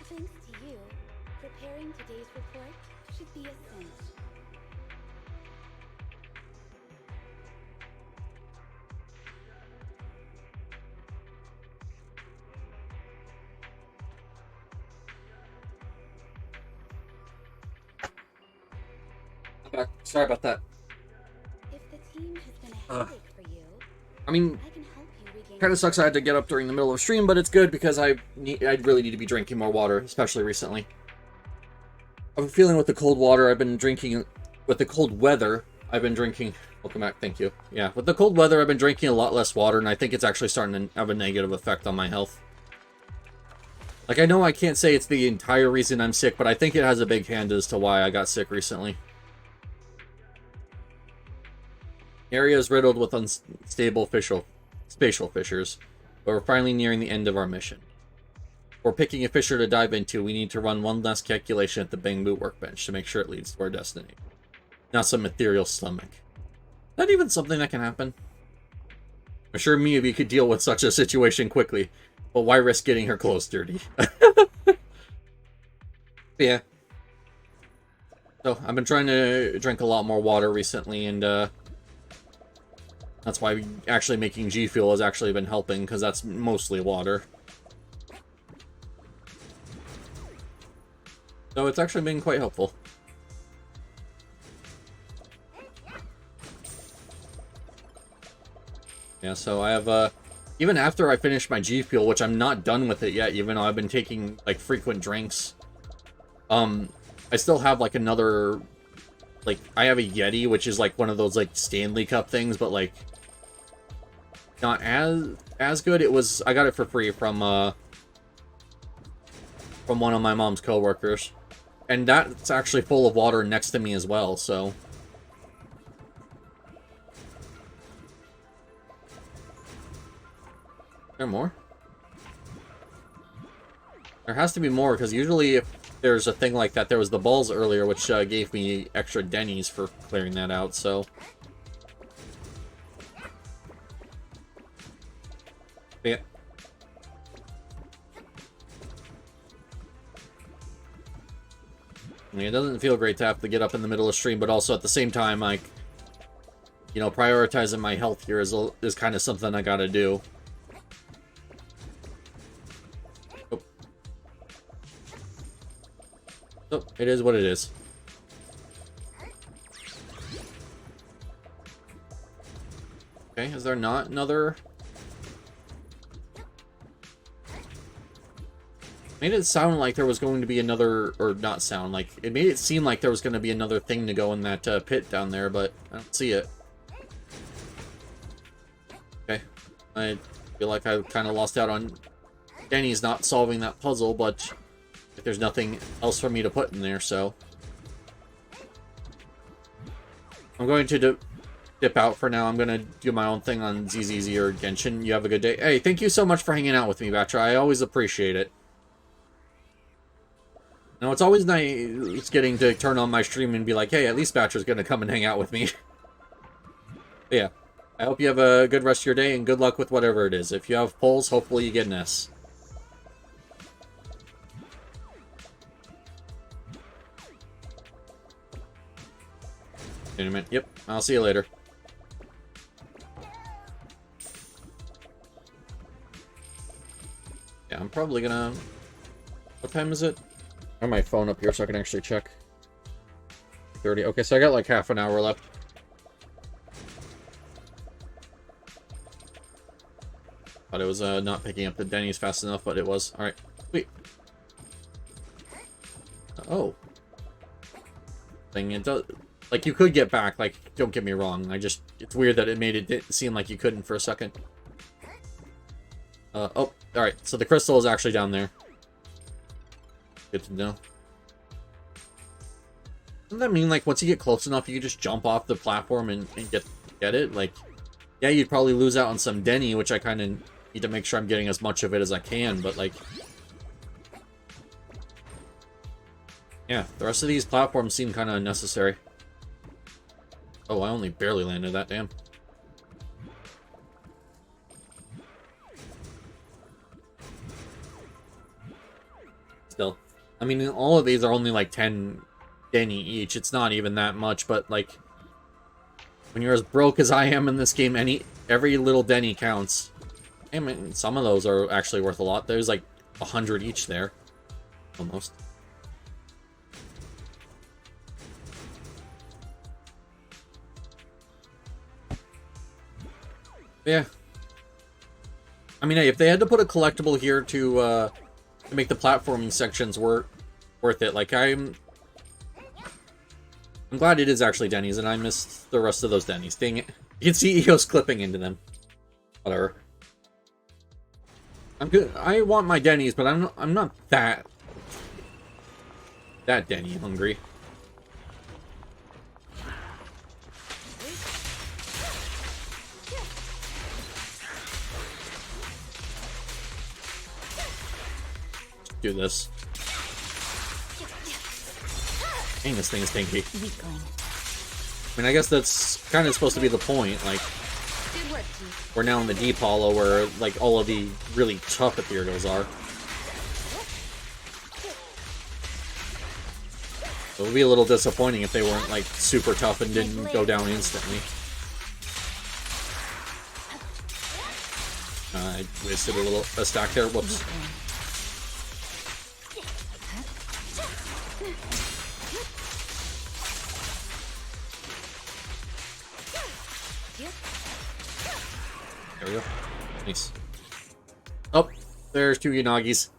Thanks to you, preparing today's report should be a cinch. I'm back. Sorry about that. If the team has been a headache for you, I mean, I can help you regain. kind of sucks I had to get up during the middle of stream, but it's good because I really need to be drinking more water, especially recently. I've been feeling with the cold water, I've been drinking, with the cold weather, I've been drinking, welcome back, thank you. Yeah, with the cold weather, I've been drinking a lot less water, and I think it's actually starting to have a negative effect on my health. Like, I know I can't say it's the entire reason I'm sick, but I think it has a big hand as to why I got sick recently. Area is riddled with unstable spatial fissures, but we're finally nearing the end of our mission. If we're picking a fissure to dive into, we need to run one last calculation at the Bang Boot workbench to make sure it leads to our destiny. Not some ethereal stomach. Not even something that can happen. I'm sure Miyabi could deal with such a situation quickly, but why risk getting her clothes dirty? Yeah. So, I've been trying to drink a lot more water recently, and that's why actually making G Fuel has actually been helping, because that's mostly water. So it's actually been quite helpful. Yeah, so I have, even after I finish my G Fuel, which I'm not done with it yet, even though I've been taking, like, frequent drinks, I still have, like, another, like, I have a Yeti, which is, like, one of those, like, Stanley Cup things, but, like, not as good. It was, I got it for free from one of my mom's coworkers. And that's actually full of water next to me as well, so. Is there more? There has to be more, because usually if there's a thing like that, there was the balls earlier, which gave me extra Denny's for clearing that out, so. Yeah. I mean, it doesn't feel great to have to get up in the middle of stream, but also at the same time, like, you know, prioritizing my health here is kind of something I gotta do. Oh. Oh, it is what it is. Okay, is there not another? Made it sound like there was going to be another, or not sound, like, it made it seem like there was going to be another thing to go in that pit down there, but I don't see it. Okay, I feel like I kind of lost out on Denny's not solving that puzzle, but there's nothing else for me to put in there, so... I'm going to dip out for now. I'm going to do my own thing on ZZZ or Genshin. You have a good day. Hey, thank you so much for hanging out with me, Batra. I always appreciate it. Now, it's always nice getting to turn on my stream and be like, hey, at least Batra's going to come and hang out with me. Yeah. I hope you have a good rest of your day, and good luck with whatever it is. If you have polls, hopefully you get an S. Wait a minute. Yep, I'll see you later. Yeah, I'm probably gonna... What time is it? I have my phone up here so I can actually check. 30. Okay, so I got like half an hour left. Thought it was not picking up the Denny's fast enough, but it was. Alright, sweet. Oh. Thing, it does... Like, you could get back, like, don't get me wrong. It's weird that it made it seem like you couldn't for a second. Oh, alright, so the crystal is actually down there. Good to know. Doesn't that mean, like, once you get close enough, you can just jump off the platform and get it? Like, yeah, you'd probably lose out on some Denny, which I kind of need to make sure I'm getting as much of it as I can, but, like... Yeah, the rest of these platforms seem kind of unnecessary. Oh, I only barely landed that, damn. Still. I mean, all of these are only like 10 Denny each. It's not even that much, but like... When you're as broke as I am in this game, every little Denny counts. I mean, some of those are actually worth a lot. There's like 100 each there. Almost. Yeah. I mean, hey, if they had to put a collectible here to make the platforming sections worth it, like, I'm glad it is actually Denny's, and I missed the rest of those Denny's. Dang it. You can see Eos clipping into them. Whatever. I'm good. I want my Denny's, but I'm not that Denny hungry. Do this. Dang, this thing is tanky. I mean, I guess that's kind of supposed to be the point. Like, we're now in the deep hollow where, like, all of the really tough ethereals are. So it would be a little disappointing if they weren't, like, super tough and didn't go down instantly. I wasted a stack there. Whoops. There we go. Nice. Oh, there's two Yanagis.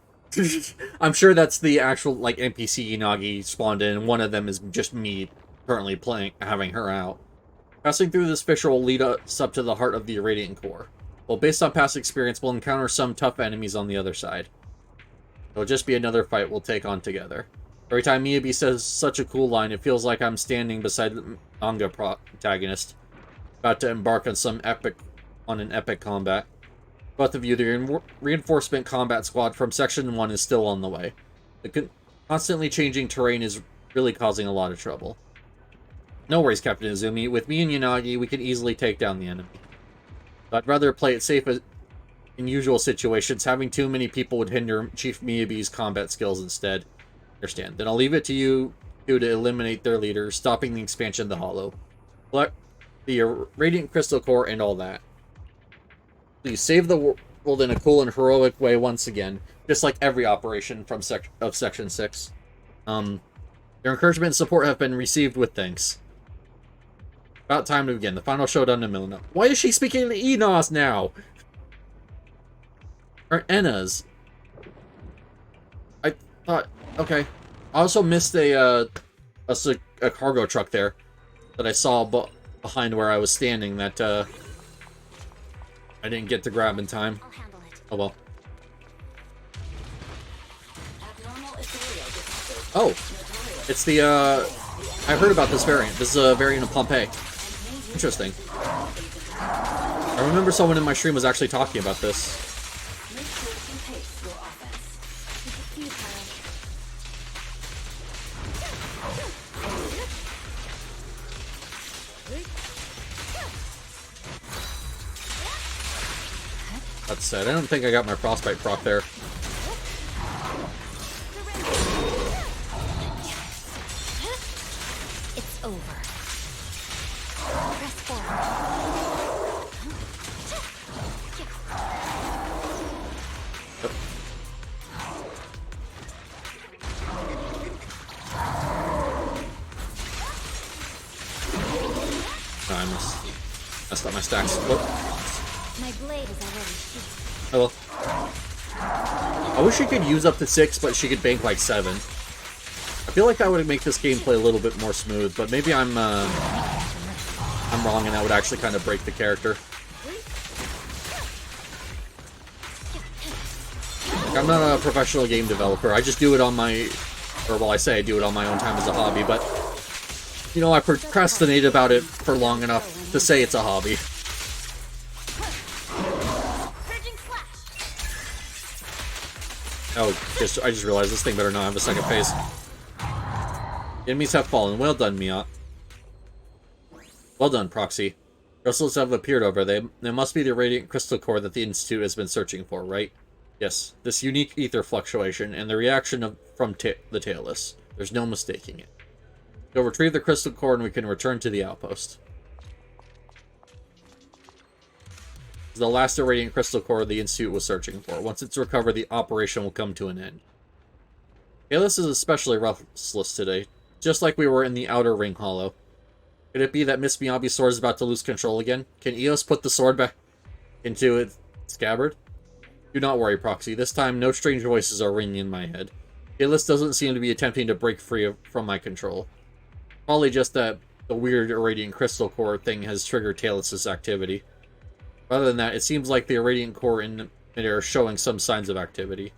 I'm sure that's the actual, like, NPC Yanagi spawned in, and one of them is just me currently having her out. Passing through this fissure will lead us up to the heart of the Irradiant Core. Well, based on past experience, we'll encounter some tough enemies on the other side. It'll just be another fight we'll take on together. Every time Miyabi says such a cool line, it feels like I'm standing beside the manga protagonist, about to embark on an epic combat. Both of you, the reinforcement combat squad from Section 1 is still on the way. The constantly changing terrain is really causing a lot of trouble. No worries, Captain Izumi. With me and Yanagi, we can easily take down the enemy. But I'd rather play it safe in usual situations. Having too many people would hinder Chief Miyabi's combat skills instead. Understand. Then I'll leave it to you two to eliminate their leader, stopping the expansion of the Hollow. Collect the Radiant Crystal Core and all that. Please save the world in a cool and heroic way once again, just like every operation from Section 6. Your encouragement and support have been received with thanks. About time to begin. The final showdown in Milano. Why is she speaking in Enos now? Or Enas? I thought... Okay. I also missed a cargo truck there that I saw behind where I was standing that I didn't get to grab in time. I'll handle it. Oh well. Abnormal ethereal Oh, it's the, I heard about this variant. This is a variant of Pompeii. Interesting. I remember someone in my stream was actually talking about this. Make sure you pace your offense. Keep it futile. That said, I don't think I got my frostbite proc there. It's over. Press forward. No, I messed up my stacks. Whoop. My blade is already sheathed. Oh well. I wish she could use up to 6, but she could bank like 7. I feel like that would make this gameplay a little bit more smooth, but maybe I'm wrong and that would actually kind of break the character. Like, I'm not a professional game developer. I just do it on my, or well, I say I do it on my own time as a hobby, but you know, I procrastinate about it for long enough to say it's a hobby. Surging slash. Oh, I just realized this thing better not have a second phase. Enemies have fallen. Well done, Mia. Well done, Proxy. Crystals have appeared over them. They must be the radiant crystal core that the Institute has been searching for, right? Yes, this unique ether fluctuation and the reaction from the Tailless. There's no mistaking it. Go retrieve the crystal core and we can return to the outpost. It's the last irradiant crystal core the Institute was searching for. Once it's recovered, the operation will come to an end. Tailless is especially restless today, just like we were in the Outer Ring Hollow. Could it be that Miss Miyabi's sword is about to lose control again? Can Eous put the sword back into its scabbard? Do not worry, Proxy. This time, no strange voices are ringing in my head. Tailless doesn't seem to be attempting to break free from my control. Probably just that the weird irradiant crystal core thing has triggered Tailless' activity. Other than that, it seems like the irradiant core in midair is showing some signs of activity.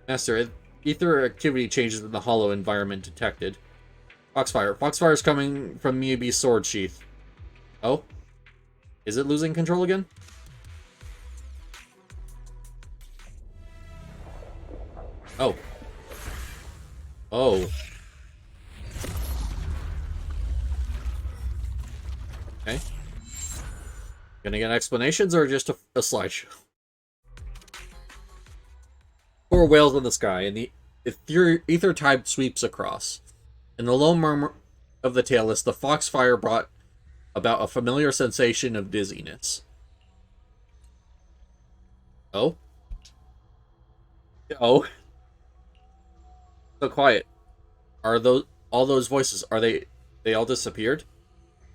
Master, ether activity changes in the hollow environment detected. Foxfire. Foxfire is coming from Miyabi's sword sheath. Oh? Is it losing control again? Oh. Oh. Okay. Gonna get explanations or just a slideshow? 4 whales in the sky, and the ether tide sweeps across. In the low murmur of the Tailless, the foxfire brought about a familiar sensation of dizziness. Oh? Oh? So quiet. Are all those voices, are they all disappeared?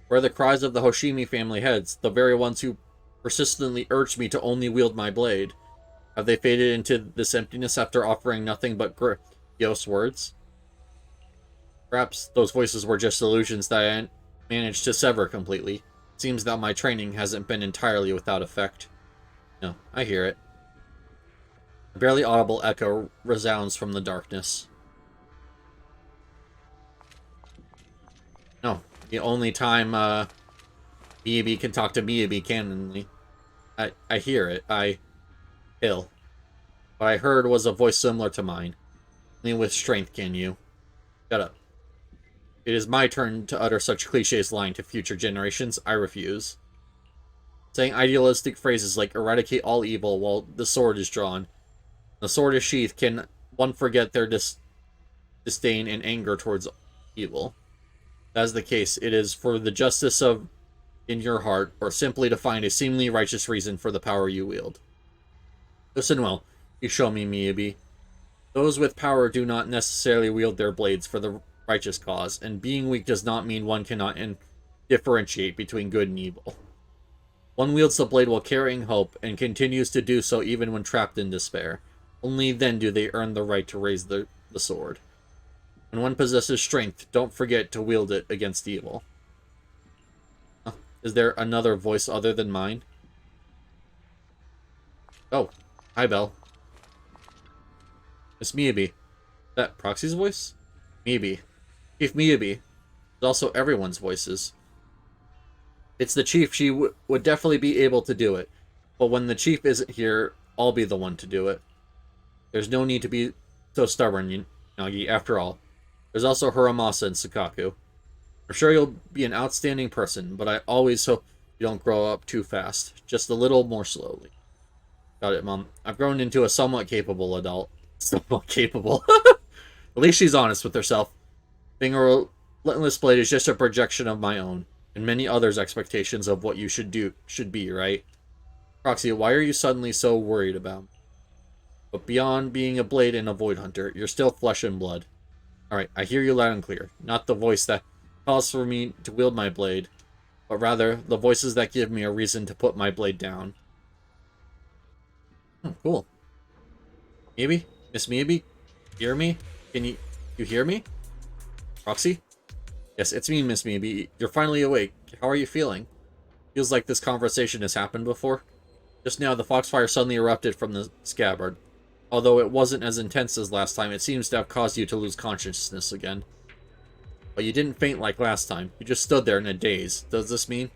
Where are the cries of the Hoshimi family heads, the very ones who persistently urged me to only wield my blade? Have they faded into this emptiness after offering nothing but grandiose words? Perhaps those voices were just illusions that I managed to sever completely. It seems that my training hasn't been entirely without effect. No, I hear it. A barely audible echo resounds from the darkness. No, the only time Miyabi can talk to Miyabi canonly. I hear it. Ill. What I heard was a voice similar to mine. Only with strength can you. Shut up. It is my turn to utter such cliches lying to future generations. I refuse. Saying idealistic phrases like eradicate all evil while the sword is drawn. The sword is sheathed. Can one forget their disdain and anger towards evil? As the case, it is for the justice in your heart, or simply to find a seemingly righteous reason for the power you wield. Listen well, you show me, Miyabi. Those with power do not necessarily wield their blades for the righteous cause, and being weak does not mean one cannot differentiate between good and evil. One wields the blade while carrying hope, and continues to do so even when trapped in despair. Only then do they earn the right to raise the sword. When one possesses strength, don't forget to wield it against evil. Is there another voice other than mine? Oh, hi, Belle. Miss Miyabi. That Proxy's voice? Maybe. Chief Miyabi. It's also everyone's voices. It's the chief. She would definitely be able to do it. But when the chief isn't here, I'll be the one to do it. There's no need to be so stubborn, Nagi. After all, there's also Hiramasa and Sukaku. I'm sure you'll be an outstanding person, but I always hope you don't grow up too fast. Just a little more slowly. Got it, Mom. I've grown into a somewhat capable adult. Somewhat capable. At least she's honest with herself. Being a relentless blade is just a projection of my own, and many others' expectations of what you should be, right? Proxy, why are you suddenly so worried about me? But beyond being a blade and a void hunter, you're still flesh and blood. Alright, I hear you loud and clear. Not the voice that calls for me to wield my blade, but rather the voices that give me a reason to put my blade down. Oh, cool. Maybe? Miss Maybe? Hear me? Can you hear me? Roxy? Yes, it's me, Miss Maybe. You're finally awake. How are you feeling? Feels like this conversation has happened before. Just now, the foxfire suddenly erupted from the scabbard. Although it wasn't as intense as last time, it seems to have caused you to lose consciousness again. But you didn't faint like last time. You just stood there in a daze. Does this mean?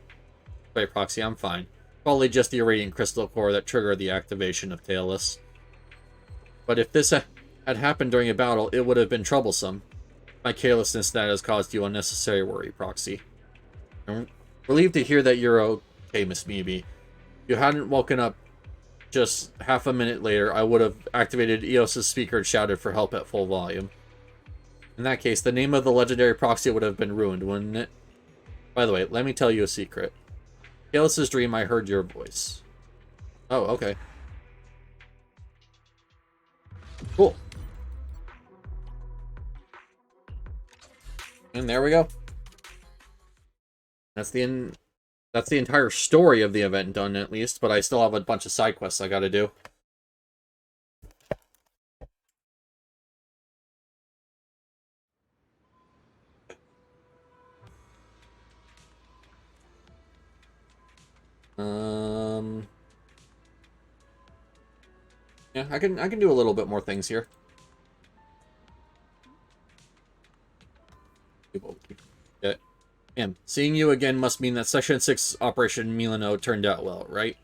Right, Proxy, I'm fine. Probably just the irradiant crystal core that triggered the activation of Tailless. But if this had happened during a battle, it would have been troublesome. My carelessness that has caused you unnecessary worry, Proxy. I'm relieved to hear that you're okay, Miss Meebe. If you hadn't woken up just half a minute later, I would have activated Eos' speaker and shouted for help at full volume. In that case, the name of the legendary proxy would have been ruined, wouldn't it? By the way, let me tell you a secret. In Tailless' dream, I heard your voice. Oh, okay. Cool. And there we go. That's the entire story of the event done, at least, but I still have a bunch of side quests I gotta do. Yeah, I can do a little bit more things here. Yeah. Man, seeing you again must mean that Section 6 Operation Milano turned out well, right?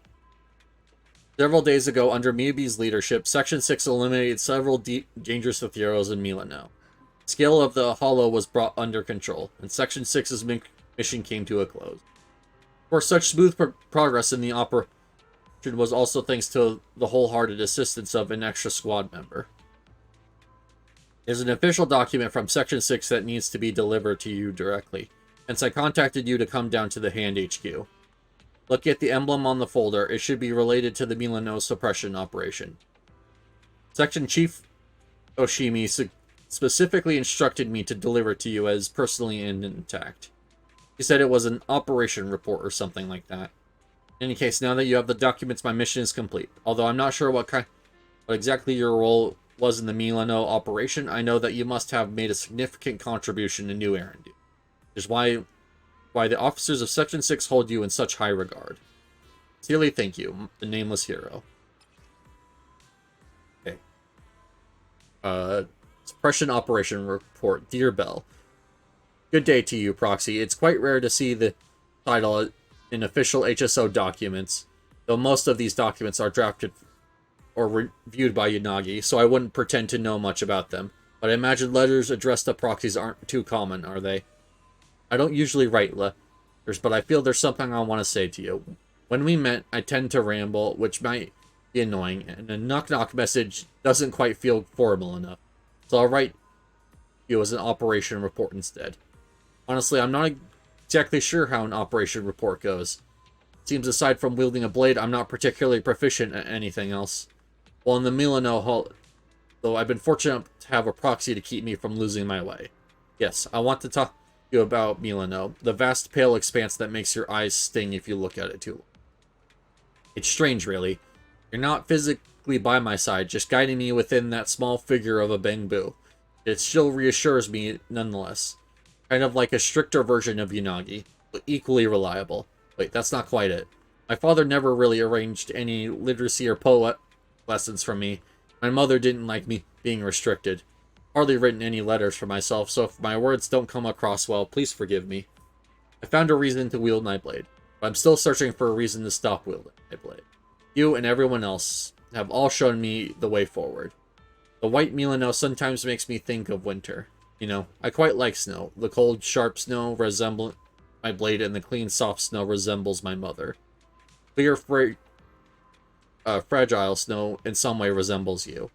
Several days ago, under Miyabi's leadership, Section 6 eliminated several dangerous Ethereals in Milano. The scale of the Hollow was brought under control, and Section 6's mission came to a close. For such smooth progress in the operation was also thanks to the wholehearted assistance of an extra squad member. There's an official document from Section 6 that needs to be delivered to you directly, hence I contacted you to come down to the Hand HQ. Look at the emblem on the folder. It should be related to the Milano suppression operation. Section Chief Oshimi specifically instructed me to deliver it to you as personally and intact. He said it was an operation report or something like that. In any case, now that you have the documents, my mission is complete. Although I'm not sure what exactly your role was in the Milano operation, I know that you must have made a significant contribution to New Errandu. Which is why the officers of Section 6 hold you in such high regard. Sincerely thank you, the nameless hero. Okay. Suppression Operation Report. Dear Bell. Good day to you, Proxy. It's quite rare to see the title in official HSO documents, though most of these documents are drafted or reviewed by Yanagi, so I wouldn't pretend to know much about them. But I imagine letters addressed to proxies aren't too common, are they? I don't usually write letters, but I feel there's something I want to say to you. When we met, I tend to ramble, which might be annoying, and a knock-knock message doesn't quite feel formal enough. So I'll write you as an operation report instead. Honestly, I'm not exactly sure how an operation report goes. It seems aside from wielding a blade, I'm not particularly proficient at anything else. Well, in the Milano Hall, though I've been fortunate to have a proxy to keep me from losing my way. Yes, I want to talk to you about Milano, the vast pale expanse that makes your eyes sting if you look at it too long. It's strange, really. You're not physically by my side, just guiding me within that small figure of a bamboo. It still reassures me nonetheless. Kind of like a stricter version of Yanagi, but equally reliable. Wait, that's not quite it. My father never really arranged any literacy or poet lessons for me. My mother didn't like me being restricted. hardly written any letters for myself, so if my words don't come across well, please forgive me. I found a reason to wield my blade, but I'm still searching for a reason to stop wielding my blade. You and everyone else have all shown me the way forward. The white Milano sometimes makes me think of winter. You know, I quite like snow. The cold, sharp snow resembles my blade, and the clean, soft snow resembles my mother. Clear, fragile snow in some way resembles you.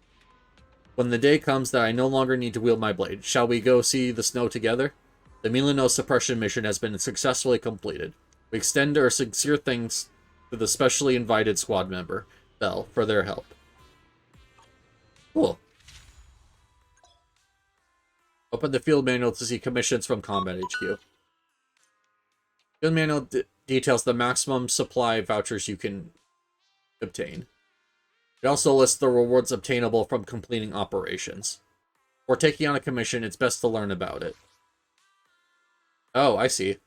When the day comes that I no longer need to wield my blade, shall we go see the snow together? The Milano suppression mission has been successfully completed. We extend our sincere thanks to the specially invited squad member, Bell, for their help. Cool. Open the field manual to see commissions from Combat HQ. Field manual details the maximum supply vouchers you can obtain. It also lists the rewards obtainable from completing operations. Before taking on a commission, it's best to learn about it. Oh, I see.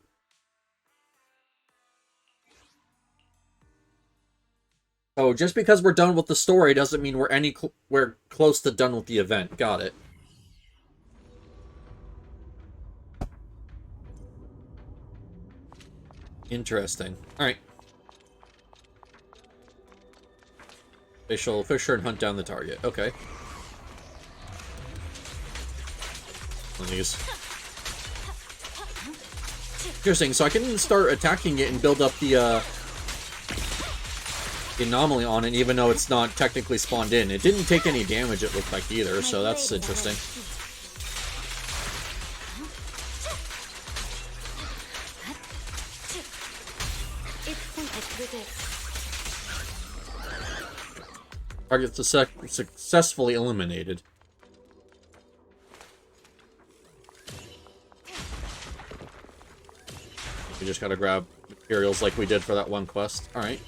Oh, just because we're done with the story doesn't mean we're close to done with the event. Got it. Interesting. Alright. Facial Fisher and hunt down the target. Okay. One of these. Interesting, so I can start attacking it and build up the anomaly on it, even though it's not technically spawned in. It didn't take any damage, it looked like, either, so that's interesting. Target successfully eliminated. We just gotta grab materials like we did for that one quest. Alright.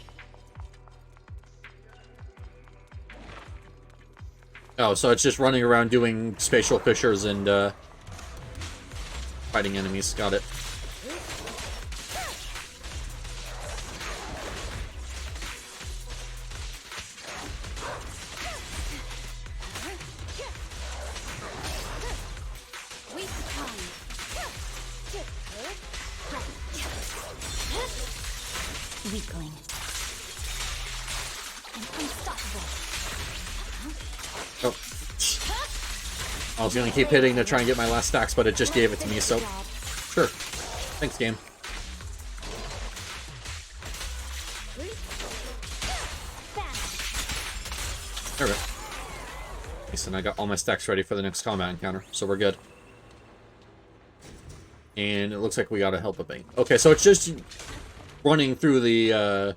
Oh, so it's just running around doing spatial fissures and fighting enemies. Got it. Weakling. And unstoppable. Oh. I was gonna keep hitting to try and get my last stacks, but it just gave it to me, so... Sure. Thanks, game. There we go. Nice, and I got all my stacks ready for the next combat encounter, so we're good. And it looks like we got a help a bank. Okay, so it's just running through the,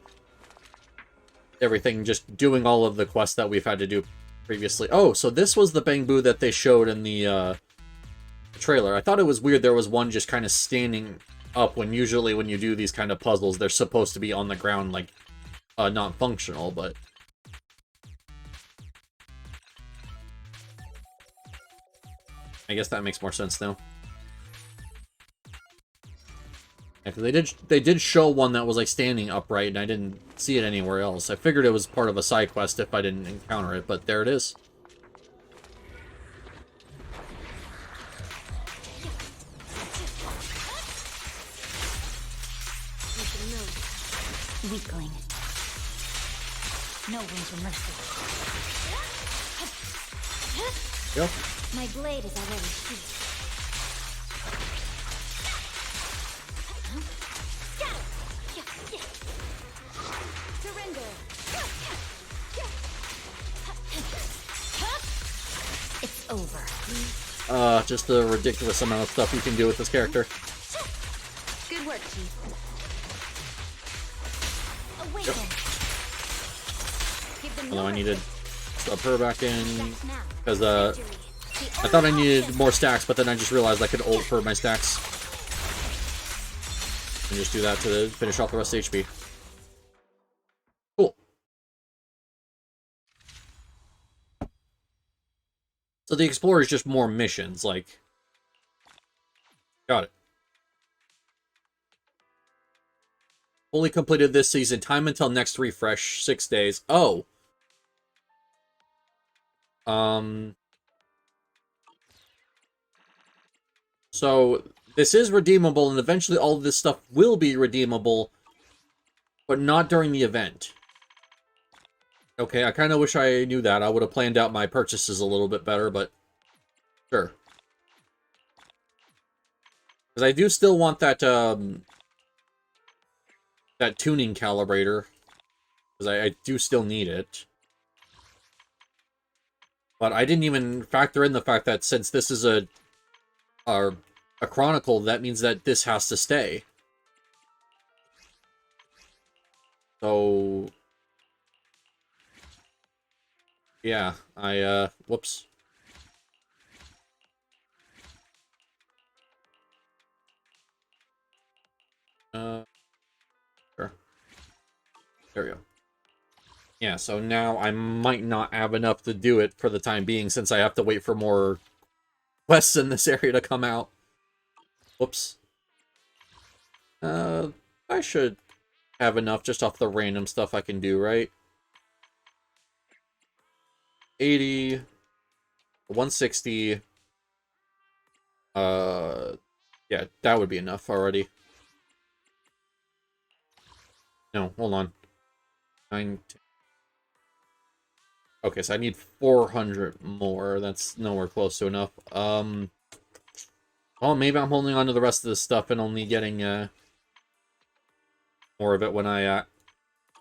everything, just doing all of the quests that we've had to do previously. Oh, so this was the Bangbu that they showed in the, trailer. I thought it was weird there was one just kind of standing up when usually when you do these kind of puzzles, they're supposed to be on the ground, like, not functional, but... I guess that makes more sense now. Yeah, 'cause they did show one that was like standing upright, and I didn't see it anywhere else. I figured it was part of a side quest if I didn't encounter it, but there it is. Weakling. No room for mercy. Yep. My blade is already sheathed. Surrender. It's over. Just the ridiculous amount of stuff you can do with this character. Good work, Chief. Awaken. Yep. Although I needed to sub her back in, because I thought I needed more stacks, but then I just realized I could ult for my stacks. And just do that to finish off the rest of HP. Cool. So the Explorer is just more missions, like... Got it. Fully completed this season. Time until next refresh, 6 days. Oh! So, this is redeemable, and eventually all of this stuff will be redeemable, but not during the event. Okay, I kind of wish I knew that. I would have planned out my purchases a little bit better, but sure. Because I do still want that, that tuning calibrator. Because I do still need it. But I didn't even factor in the fact that since this is a chronicle, that means that this has to stay. So... yeah, whoops. Sure. There we go. Yeah, so now I might not have enough to do it for the time being, since I have to wait for more quests in this area to come out. Whoops. I should have enough just off the random stuff I can do, right? 80, 160. Yeah, that would be enough already. No, hold on. 9, 10. Okay, so I need 400 more. That's nowhere close to enough. Well, maybe I'm holding on to the rest of this stuff and only getting, more of it when I,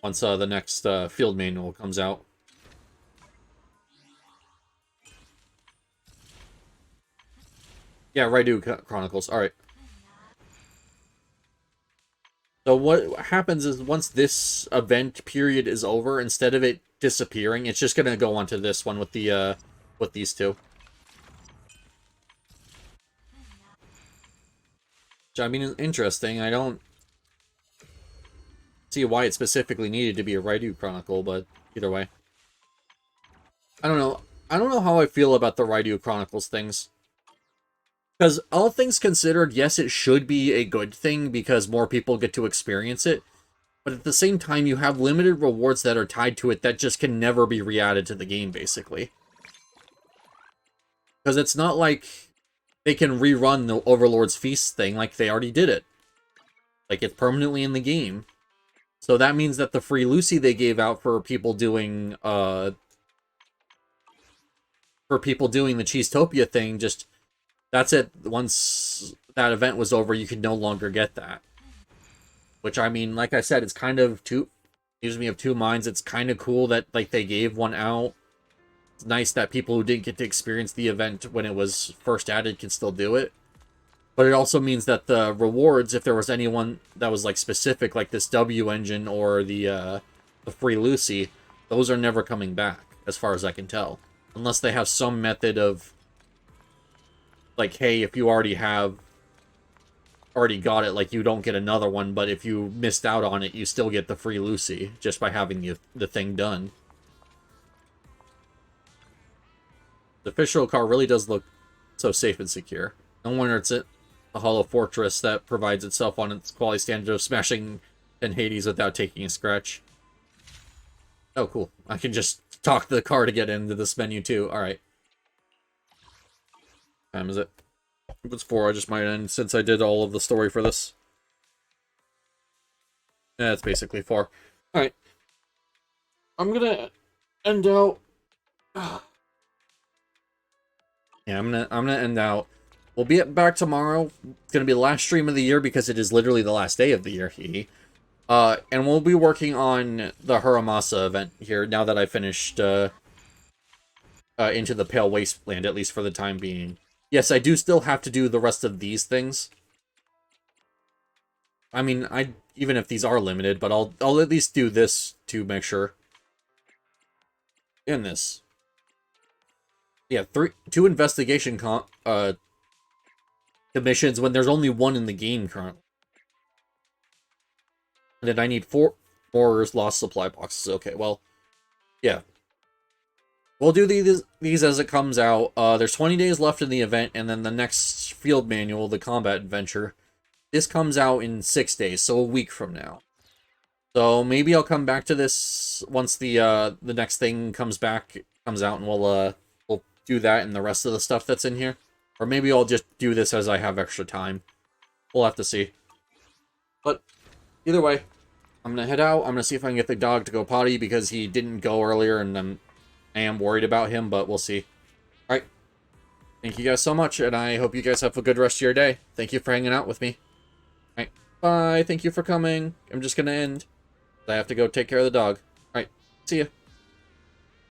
once, the next, field manual comes out. Yeah, Raidu Chronicles. Alright. So what happens is once this event period is over, instead of it disappearing, it's just gonna go onto this one with the, with these two. Which, I mean, interesting. I don't see why it specifically needed to be a Raidu Chronicle, but either way. I don't know. I don't know how I feel about the Raidu Chronicles things. Because all things considered, yes, it should be a good thing because more people get to experience it. But at the same time, you have limited rewards that are tied to it that just can never be re-added to the game, basically. Because it's not like they can rerun the Overlord's Feast thing like they already did it. Like, it's permanently in the game. So that means that the free Lucy they gave out for people doing, the Cheesetopia thing, just, that's it. Once that event was over, you could no longer get that. Which, I mean, like I said, it's kind of leaves me of two minds. It's kind of cool that, like, they gave one out. It's nice that people who didn't get to experience the event when it was first added can still do it. But it also means that the rewards, if there was anyone that was, like, specific, like this W engine or the free Lucy, those are never coming back, as far as I can tell. Unless they have some method of, like, hey, if you already got it, like, you don't get another one, but if you missed out on it, you still get the free Lucy, just by having the thing done. The official car really does look so safe and secure. No wonder it's a hollow fortress that provides itself on its quality standard of smashing in Hades without taking a scratch. Oh, cool. I can just talk to the car to get into this menu, too. Alright. What time is it? If it's 4, I just might end since I did all of the story for this. Yeah, it's basically 4. Alright. I'm gonna end out... yeah, I'm gonna end out. We'll be back tomorrow. It's gonna be the last stream of the year because it is literally the last day of the year. And we'll be working on the Huramasa event here now that I finished Into the Pale Wasteland, at least for the time being. Yes, I do still have to do the rest of these things. I mean, even if these are limited, but I'll at least do this to make sure. In this. Yeah, 2 investigation commissions when there's only 1 in the game currently. And then I need 4 more lost supply boxes. Okay, well, yeah. We'll do these as it comes out. There's 20 days left in the event, and then the next field manual, the combat adventure, this comes out in 6 days, so a week from now. So maybe I'll come back to this once the next thing comes out, and we'll do that and the rest of the stuff that's in here. Or maybe I'll just do this as I have extra time. We'll have to see. But either way, I'm going to head out. I'm going to see if I can get the dog to go potty because he didn't go earlier and I am worried about him, but we'll see. Alright. Thank you guys so much, and I hope you guys have a good rest of your day. Thank you for hanging out with me. Alright. Bye. Thank you for coming. I'm just going to end. I have to go take care of the dog. Alright. See ya.